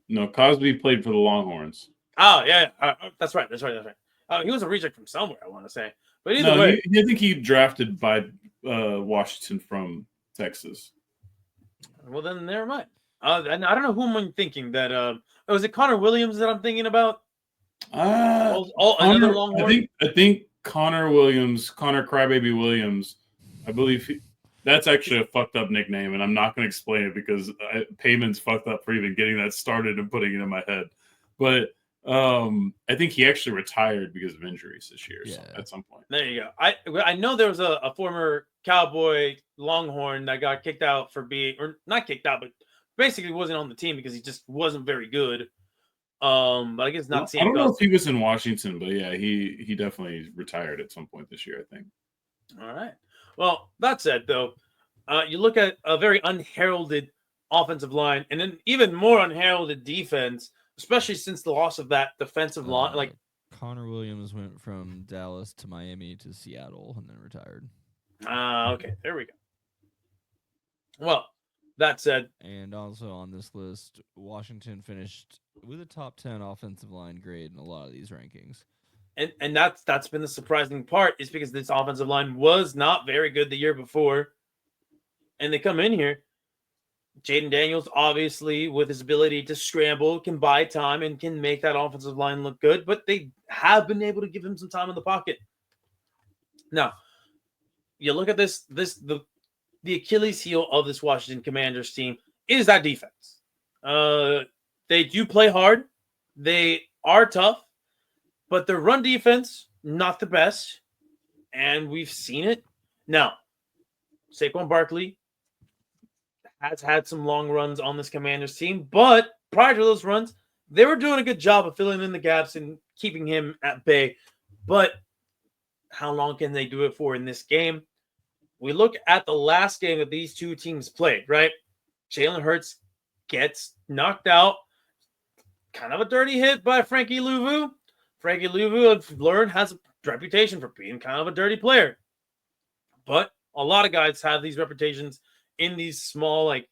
No, Cosby played for the Longhorns. Oh yeah, that's right. He was a reject from somewhere, I want to say. But either way, I think he drafted by Washington from Texas. Well, then never mind. And I don't know who I'm thinking that. Was it Connor Williams that I'm thinking about? Another Longhorn. I think Connor Crybaby Williams. I believe that's actually a fucked up nickname, and I'm not going to explain it because Payman's fucked up for even getting that started and putting it in my head. But I think he actually retired because of injuries this year. Yeah. So at some point. There you go. I know there was a former Cowboy Longhorn that got kicked out for being, or not kicked out, but basically wasn't on the team because he just wasn't very good. But I guess not. I don't know if he was in Washington, but yeah, he definitely retired at some point this year, I think. All right. Well, that said, though, you look at a very unheralded offensive line and an even more unheralded defense, especially since the loss of that defensive line. Like Connor Williams went from Dallas to Miami to Seattle and then retired. Okay. There we go. Well, that said. And also on this list, Washington finished with a top 10 offensive line grade in a lot of these rankings. And that's been the surprising part is because this offensive line was not very good the year before. And they come in here. Jaden Daniels, obviously, with his ability to scramble, can buy time and can make that offensive line look good. But they have been able to give him some time in the pocket. Now, you look at the Achilles heel of this Washington Commanders team is that defense. They do play hard. They are tough. But their run defense, not the best. And we've seen it. Now, Saquon Barkley has had some long runs on this Commanders team. But prior to those runs, they were doing a good job of filling in the gaps and keeping him at bay. But how long can they do it for in this game? We look at the last game that these two teams played, right? Jalen Hurts gets knocked out. Kind of a dirty hit by Frankie Louvu. Frankie Louvu, I've learned, has a reputation for being kind of a dirty player. But a lot of guys have these reputations in these small, like,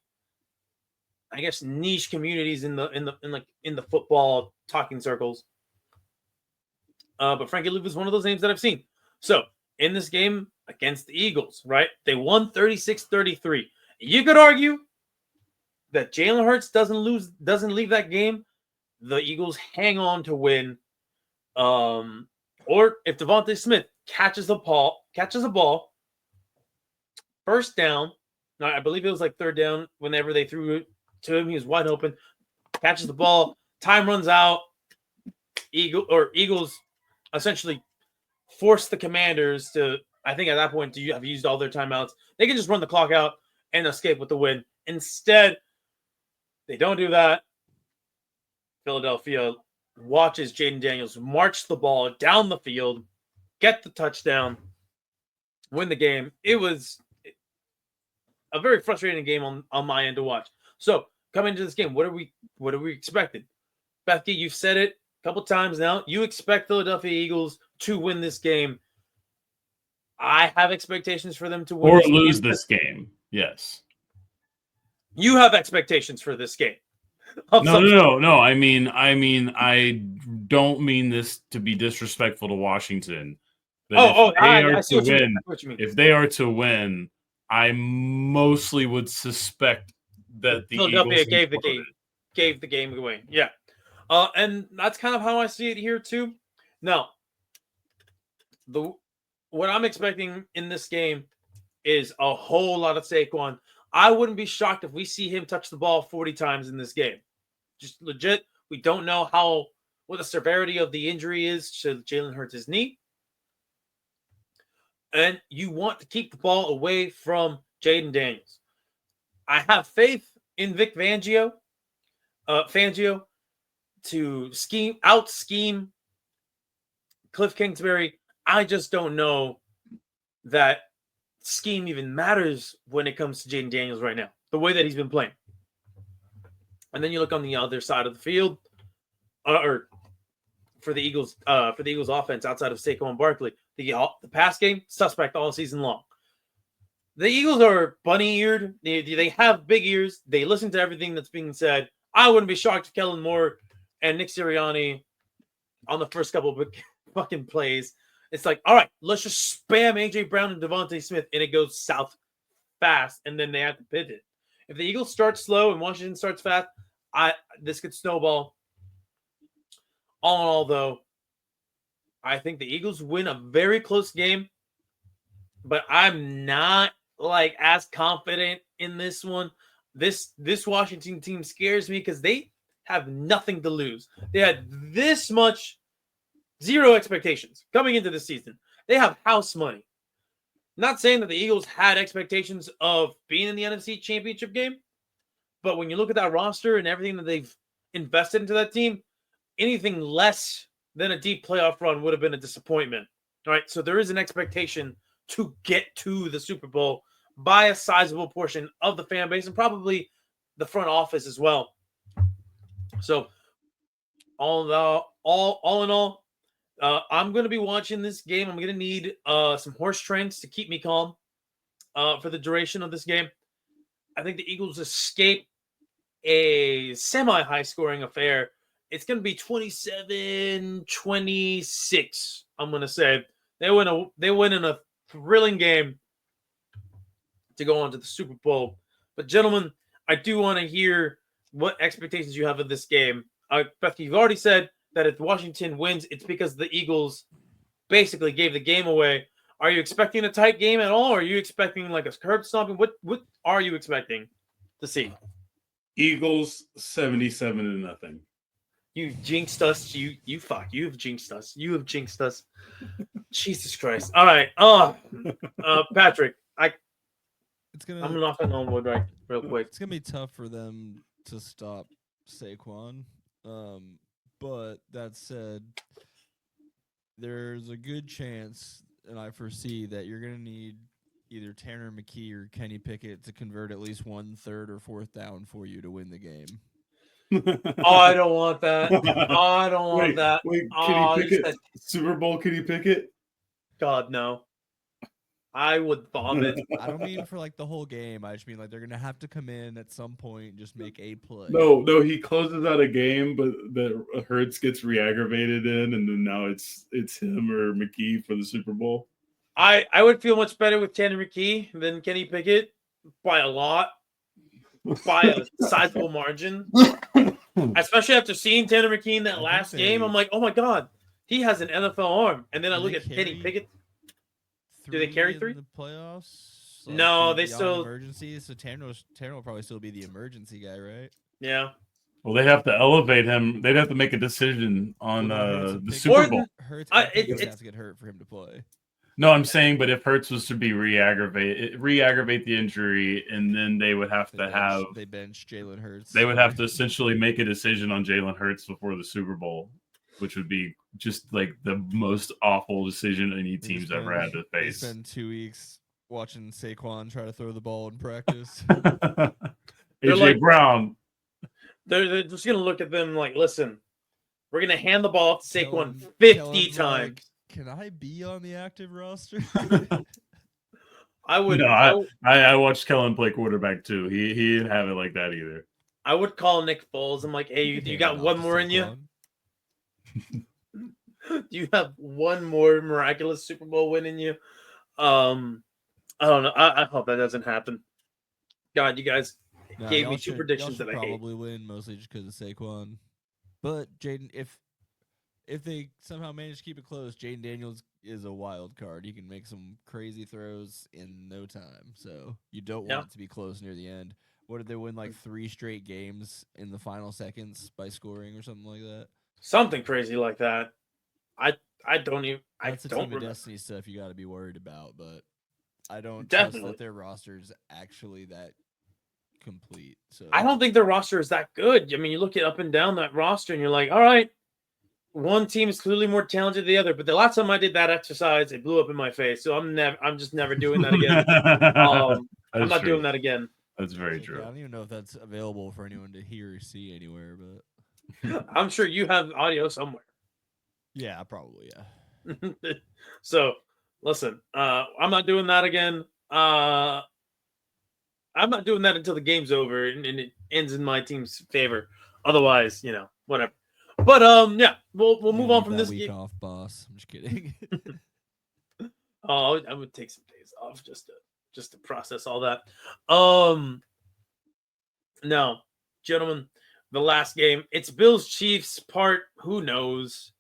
I guess, niche communities in the football talking circles. But Frankie Louvu is one of those names that I've seen. So in this game against the Eagles, right? They won 36-33. You could argue that Jalen Hurts doesn't leave that game. The Eagles hang on to win. Or if Devontae Smith catches a ball, first down. I believe it was like third down. Whenever they threw it to him, he was wide open. Catches the ball. Time runs out. Eagles essentially force the Commanders to. I think at that point, you have used all their timeouts. They can just run the clock out and escape with the win. Instead, they don't do that. Philadelphia watches Jaden Daniels march the ball down the field, get the touchdown, win the game. It was a very frustrating game on my end to watch. So coming into this game, what are we expecting? Becky, you've said it a couple times now. You expect Philadelphia Eagles to win this game. I have expectations for them to win or lose this game. Yes. You have expectations for this game. No. I mean, I don't mean this to be disrespectful to Washington. But if they are I see to what you mean. win, I see what you mean. if they are to win, I mostly would suspect that the Philadelphia Eagles gave the game away. Yeah. And that's kind of how I see it here too. Now, what I'm expecting in this game is a whole lot of Saquon. I wouldn't be shocked if we see him touch the ball 40 times in this game. Just legit. We don't know what the severity of the injury is to Jalen Hurts' knee. And you want to keep the ball away from Jaden Daniels. I have faith in Vic Fangio to scheme Cliff Kingsbury. I just don't know that scheme even matters when it comes to Jaden Daniels right now, the way that he's been playing. And then you look on the other side of the field, or for the Eagles offense outside of Saquon Barkley, the pass game suspect all season long. The Eagles are bunny-eared. They have big ears. They listen to everything that's being said. I wouldn't be shocked if Kellen Moore and Nick Sirianni on the first couple of fucking plays. It's like, all right, let's just spam A.J. Brown and Devontae Smith, and it goes south fast, and then they have to pivot. If the Eagles start slow and Washington starts fast, this could snowball. All in all, though, I think the Eagles win a very close game, but I'm not as confident in this one. This Washington team scares me because they have nothing to lose. They had this much zero expectations coming into the season. They have house money. Not saying that the Eagles had expectations of being in the NFC Championship game, but when you look at that roster and everything that they've invested into that team, anything less than a deep playoff run would have been a disappointment. All right, so there is an expectation to get to the Super Bowl by a sizable portion of the fan base and probably the front office as well. So, all in all, I'm going to be watching this game. I'm going to need some horse trends to keep me calm for the duration of this game. I think the Eagles escape a semi-high scoring affair. It's going to be 27-26, I'm going to say. They win in a thrilling game to go on to the Super Bowl. But, gentlemen, I do want to hear what expectations you have of this game. Beth, you've already said that if Washington wins, it's because the Eagles basically gave the game away. Are you expecting a tight game at all? Or are you expecting a curb stomping? What are you expecting to see? Eagles 77-0. You jinxed us. You have jinxed us. You have jinxed us. Jesus Christ. All right. Patrick, I'm gonna knock on wood real quick. It's gonna be tough for them to stop Saquon. But that said, there's a good chance, and I foresee that you're gonna need either Tanner McKee or Kenny Pickett to convert at least 1 3rd or 4th down for you to win the game. I don't want that. I don't want that. Wait, Kenny Pickett, Super Bowl Kenny Pickett? God, no. I would vomit. I don't mean for the whole game. I just mean they're gonna have to come in at some point and just make a play. No, he closes out a game, but the Hurts gets re-aggravated in, and then now it's him or McKee for the Super Bowl. I would feel much better with Tanner McKee than Kenny Pickett by a lot, by a sizable margin. Especially after seeing Tanner McKee in that last game, I'm like, oh my god, he has an NFL arm. And then I look at Kenny Pickett. Do they carry 3 in the playoffs? No, they still emergency. So Tanner will probably still be the emergency guy, right? Yeah. Well, they'd have to elevate him. They'd have to make a decision on the Super Bowl. Hurts have to get hurt for him to play. No, I'm saying, but if Hurts was to be re-aggravate the injury, and then they would have to bench Jalen Hurts. They would have to essentially make a decision on Jalen Hurts before the Super Bowl, which would be just the most awful decision any team's ever had to face. They spend 2 weeks watching Saquon try to throw the ball in practice. AJ Brown. They're just gonna look at them listen, we're gonna hand the ball off to Saquon 50 times. Can I be on the active roster? I would. No, I watched Kellen play quarterback too. He didn't have it like that either. I would call Nick Foles. I'm like, hey, you Hand got it one off to more in you? Saquon. Do you have one more miraculous Super Bowl win in you? I don't know. I hope that doesn't happen. God, you guys No, gave y'all me two should predictions that I hate. probably win, mostly just because of Saquon. But Jaden, if they somehow manage to keep it close, Jaden Daniels is a wild card. He can make some crazy throws in no time. So you don't Yeah. want it to be close near the end. What did they win, like 3 straight games in the final seconds by scoring or something like that? Something crazy like that. I don't even. That's the I don't team of remember. destiny stuff you got to be worried about. But I don't trust Definitely. that their roster is actually that complete. So I don't think their roster is that good. I mean, you look at up and down that roster, and you're like, all right, one team is clearly more talented than the other. But the last time I did that exercise, it blew up in my face. So I'm just never doing that again. I'm That's not true. doing that again. That's very Yeah, true. I don't even know if that's available for anyone to hear or see anywhere, but I'm sure you have audio somewhere. yeah, probably, yeah. So listen, I'm not doing that again. I'm not doing that until the game's over and it ends in my team's favor. Otherwise, whatever. But yeah, we'll You move on need from that this week game. off, boss. I'm just kidding. Oh, I would take some days off just to process all that. No, gentlemen, the last game. It's Bills Chiefs part. Who knows?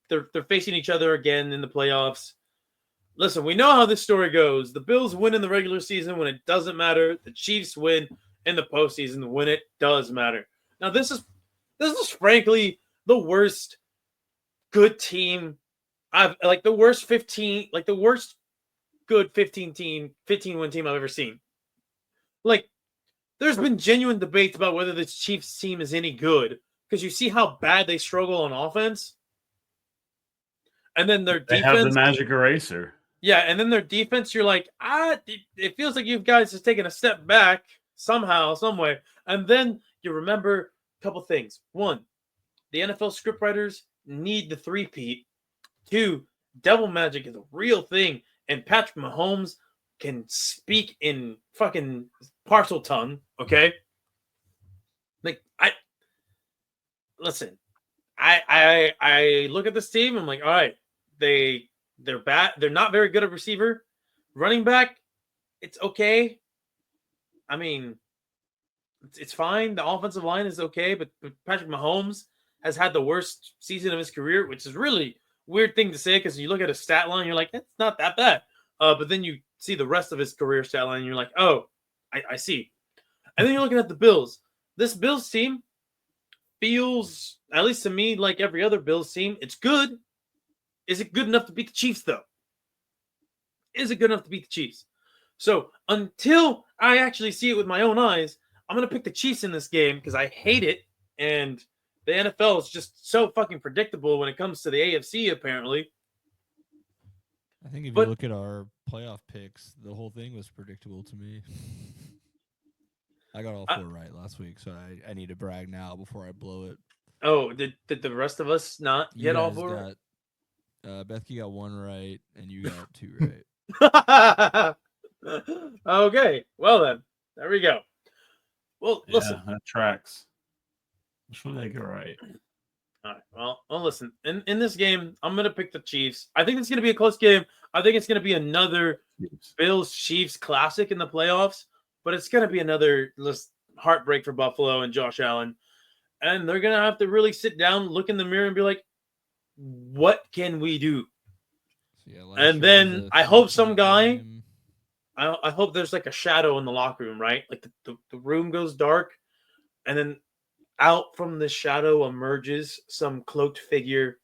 They're facing each other again in the playoffs. Listen, we know how this story goes. The Bills win in the regular season when it doesn't matter. The Chiefs win in the postseason when it does matter. Now, this is frankly the worst good team I've like the worst 15, like the worst good 15 win team I've ever seen. Like, there's been genuine debates about whether this Chiefs team is any good because you see how bad they struggle on offense. And then their They have the defense. magic eraser. Yeah, and then their defense, you're like, it feels like you guys have taken a step back somehow, some way. And then you remember a couple things. One, the NFL scriptwriters need the three-peat. Two, devil magic is a real thing, and Patrick Mahomes can speak in fucking parcel tongue, okay? Like, listen, I look at this team, I'm like, all right, they're bad. They're not very good at receiver. Running back, it's okay. I mean, it's fine. The offensive line is okay, but Patrick Mahomes has had the worst season of his career, which is really weird thing to say because you look at his stat line, you're like, it's not that bad. But then you see the rest of his career stat line, and you're like, oh, I see. And then you're looking at the Bills. This Bills team feels, at least to me, like every other Bills team. It's good. Is it good enough to beat the Chiefs, though? Is it good enough to beat the Chiefs? So until I actually see it with my own eyes, I'm going to pick the Chiefs in this game because I hate it. And the NFL is just so fucking predictable when it comes to the AFC, apparently. I think if you look at our playoff picks, the whole thing was predictable to me. I got all 4 right last week, so I need to brag now before I blow it. Oh, did the rest of us not get all 4? Bethke got 1 right, and you got 2 right. Okay, well then, there we go. Well, listen. Yeah, that tracks. Which one did I get right? All right. Well, listen. In this game, I'm gonna pick the Chiefs. I think it's gonna be a close game. I think it's gonna be another Bills Chiefs classic in the playoffs, but it's gonna be another heartbreak for Buffalo and Josh Allen, and they're gonna have to really sit down, look in the mirror, and be like, "What can we do?" So yeah, and then I hope some guy. I hope there's like a shadow in the locker room, right? Like the room goes dark, and then out from the shadow emerges some cloaked figure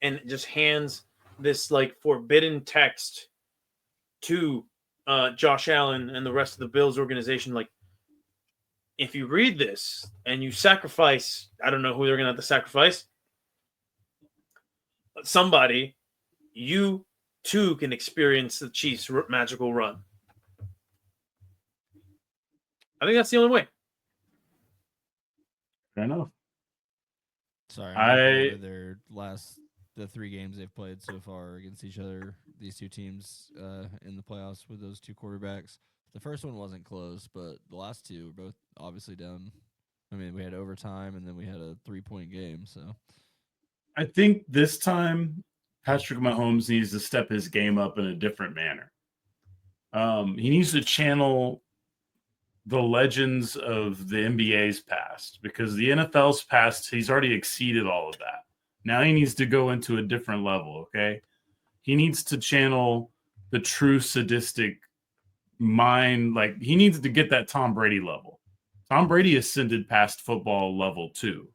and just hands this like forbidden text to Josh Allen and the rest of the Bills organization. Like, if you read this and you sacrifice, I don't know who they're going to have to sacrifice, somebody, you too can experience the Chiefs' magical run. I think that's the only way. Fair enough. Sorry, I'm looking over the 3 games they've played so far against each other. These 2 teams in the playoffs with those 2 quarterbacks. The first one wasn't close, but the last two were both obviously down. I mean, we had overtime and then we had a 3-point game. So I think this time Patrick Mahomes needs to step his game up in a different manner. He needs to channel the legends of the NBA's past, because the NFL's past, he's already exceeded all of that. Now he needs to go into a different level, okay? He needs to channel the true sadistic mind. Like, he needs to get that Tom Brady level. Tom Brady ascended past football level too.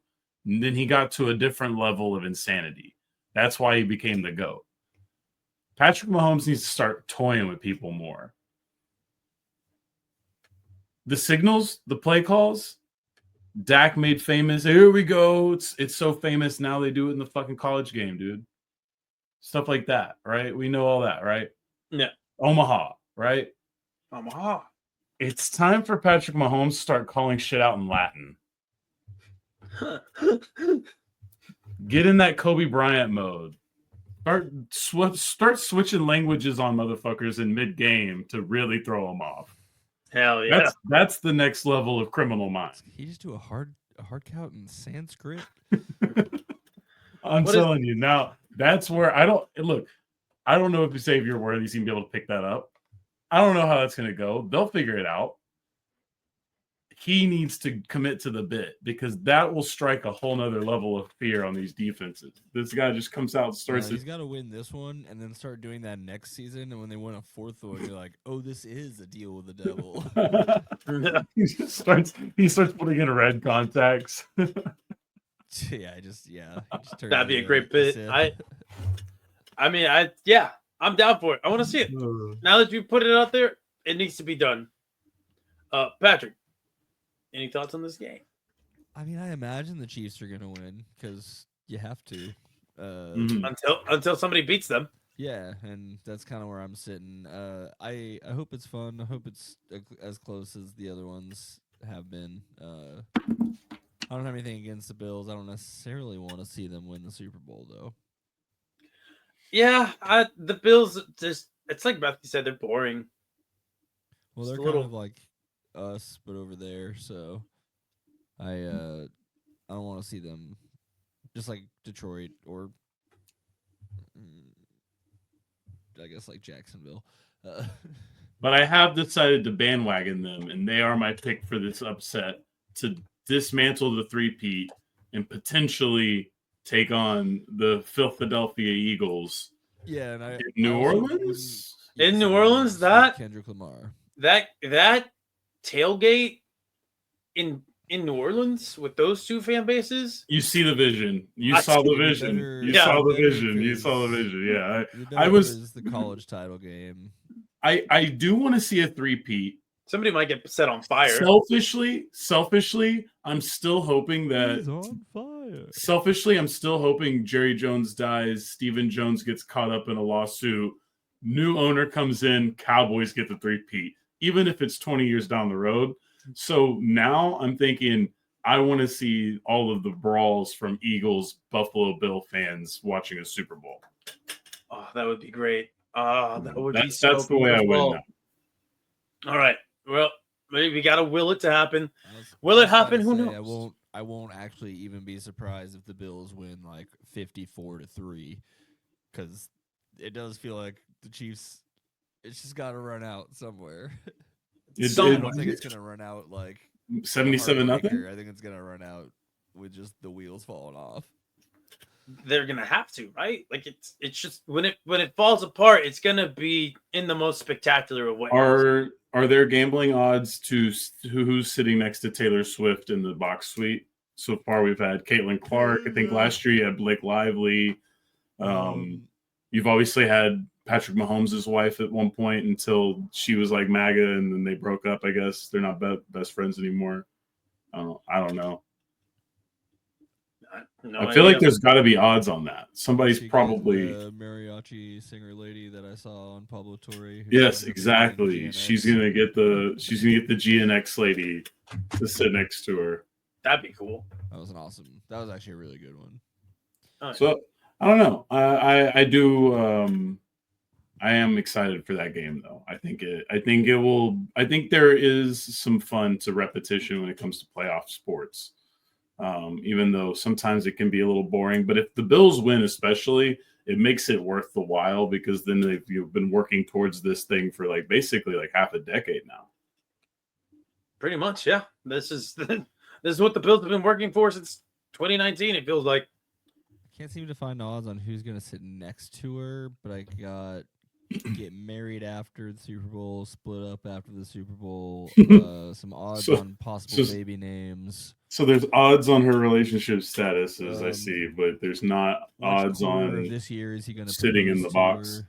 And then he got to a different level of insanity. That's why he became the GOAT. Patrick Mahomes needs to start toying with people more. The signals, the play calls, Dak made famous. Here we go. It's so famous now they do it in the fucking college game, dude. Stuff like that, right? We know all that, right? Yeah. Omaha, right? Omaha. It's time for Patrick Mahomes to start calling shit out in Latin. Get in that Kobe Bryant mode. Start switching languages on motherfuckers in mid-game to really throw them off. Hell yeah. That's the next level of criminal mind. he just do a hard count in Sanskrit. I'm telling you now. That's where I don't know if Xavier Worthy's gonna be able to pick that up. I don't know how that's gonna go. They'll figure it out. He needs to commit to the bit, because that will strike a whole nother level of fear on these defenses. This guy just comes out and starts. He's got to win this one and then start doing that next season. And when they win a fourth one, you're like, "Oh, this is a deal with the devil." He starts putting in red contacts. That'd be a great bit. I'm down for it. I want to see it. Now that you put it out there, it needs to be done. Patrick, any thoughts on this game? I mean, I imagine the Chiefs are gonna win because you have to. Until somebody beats them. Yeah, and that's kind of where I'm sitting. I hope it's fun. I hope it's as close as the other ones have been. I don't have anything against the Bills. I don't necessarily want to see them win the Super Bowl, though. Yeah, the Bills it's like Matthew said, they're boring. Well, they're kind of like us, but over there. So I don't want to see them just like Detroit or I guess like Jacksonville. But I have decided to bandwagon them, and they are my pick for this upset to dismantle the three-peat and potentially take on the Philadelphia Eagles. Yeah, and in New Orleans. In New Orleans, that Kendrick Lamar, that tailgate in New Orleans with those two fan bases. You see the vision. You saw the vision. You saw the vision. Yeah, I was the college title game. I do want to see a three-peat. Somebody might get set on fire. Selfishly, I'm still hoping that. He's on fire. Selfishly, I'm still hoping Jerry Jones dies. Stephen Jones gets caught up in a lawsuit. New owner comes in. Cowboys get the three-peat, even if it's 20 years down the road. So now I'm thinking I want to see all of the brawls from Eagles, Buffalo Bill fans watching a Super Bowl. Oh, that would be great. That would be so that's the way I win now. All right. Well, we got to will it to happen. Will it happen? Who knows? I won't actually even be surprised if the Bills win like 54-3, because it does feel like the Chiefs. It's just got to run out somewhere. I don't think it's gonna run out like 77-0. I think it's gonna run out with just the wheels falling off. They're gonna have to, right? Like it's just when it falls apart, it's gonna be in the most spectacular of ways. Are there gambling odds to who's sitting next to Taylor Swift in the box suite? So far, we've had Caitlin Clark. I think last year you had Blake Lively. You've obviously had Patrick Mahomes' wife at one point until she was like MAGA, and then they broke up. I guess they're not best friends anymore. I don't know. I feel like there's got to be odds on that. Somebody's probably the mariachi singer lady that I saw on Pablo Torre. Yes, exactly. She's gonna get the GNX lady to sit next to her. That'd be cool. That was actually a really good one. So I don't know. I do. I am excited for that game, though. I think it will. I think there is some fun to repetition when it comes to playoff sports. Even though sometimes it can be a little boring, but if the Bills win, especially, it makes it worth the while because then you've been working towards this thing for basically half a decade now. Pretty much, yeah. This is what the Bills have been working for since 2019. It feels like. I can't seem to find odds on who's going to sit next to her, but I got get married after the Super Bowl, split up after the Super Bowl, some odds on possible baby names. So there's odds on her relationship status, as I see, but there's not odds on this year is he going to sitting in the box.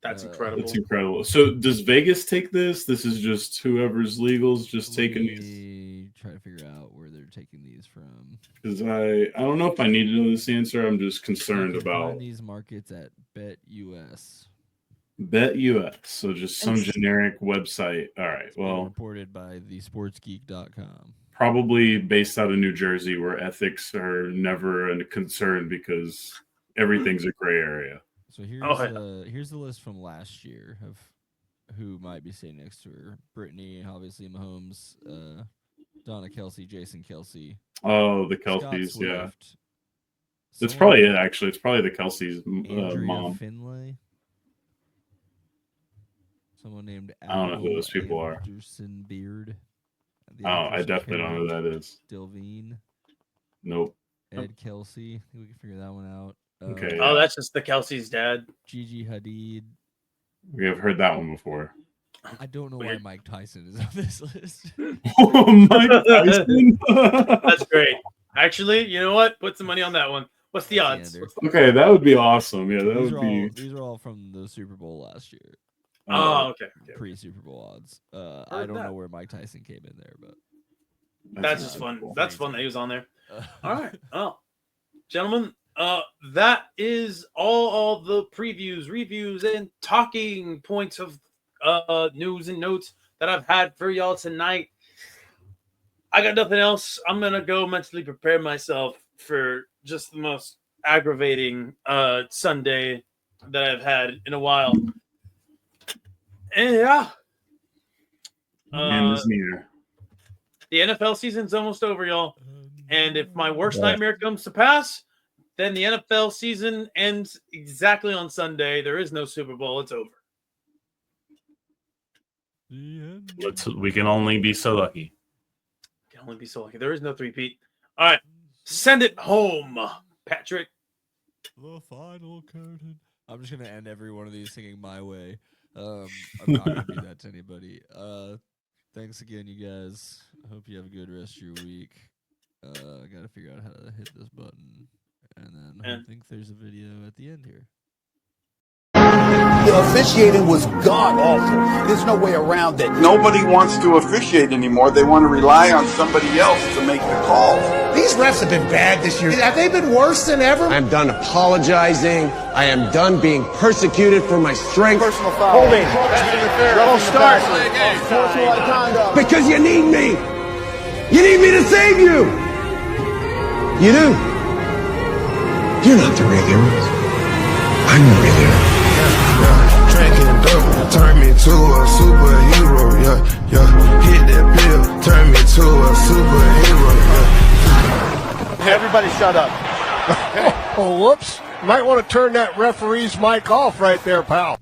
That's incredible. That's incredible. So does Vegas take this? This is just whoever's legal's just taking these. Try to figure out where they're taking these from. Because I don't know if I need to know this answer. I'm just concerned about find these markets at BetUS. BetUS. So just some generic website. All right. Well, reported by thesportsgeek.com. Probably based out of New Jersey, where ethics are never a concern because everything's a gray area. So here's the list from last year of who might be sitting next to her. Brittany, obviously Mahomes, Donna Kelsey, Jason Kelsey. Oh, the Kelseys, yeah. That's Someone probably it, actually. It's probably the Kelsey's Andrea mom. Finlay. Someone named I don't know who those people are. Anderson Beard. Oh, I definitely don't know who that is. Dilveen. Nope. Ed Kelsey. I think we can figure that one out. Okay. Oh, that's just the Kelsey's dad. Gigi Hadid. We have heard that one before. I don't know why Mike Tyson is on this list. Oh, Mike Tyson. That's great. Actually, you know what? Put some money on that one. What's the odds? Okay, that would be awesome. Yeah, that would be. These are all from the Super Bowl last year. Oh, okay. Pre-Super Bowl odds. I don't know where Mike Tyson came in there, but that's just fun. That's fun that he was on there. All right. Oh, gentlemen, that is all the previews, reviews, and talking points of news and notes that I've had for y'all tonight. I got nothing else. I'm gonna go mentally prepare myself for just the most aggravating Sunday that I've had in a while. And yeah, the NFL season's almost over, y'all. And if my worst nightmare comes to pass, then the NFL season ends exactly on Sunday. There is no Super Bowl. It's over. We can only be so lucky. Can only be so lucky. There is no three-peat. All right, send it home, Patrick. The final curtain. I'm just gonna end every one of these singing "My Way." I'm not gonna do that to anybody. Thanks again, you guys. I hope you have a good rest of your week. I gotta figure out how to hit this button, and then I think there's a video at the end here. The officiating was god-awful. There's no way around it. Nobody wants to officiate anymore. They want to rely on somebody else to make the calls. These refs have been bad this year. Have they been worse than ever? I'm done apologizing. I am done being persecuted for my strength. Personal foul. Holding. Yellow start. Because you need me. You need me to save you. You do. You're not the real heroes. I'm the real hero. Drinking dope, turn me to a superhero, yeah. Hit that pill, turn me to a superhero, yeah. Everybody shut up. Oh, whoops. Might want to turn that referee's mic off right there, pal.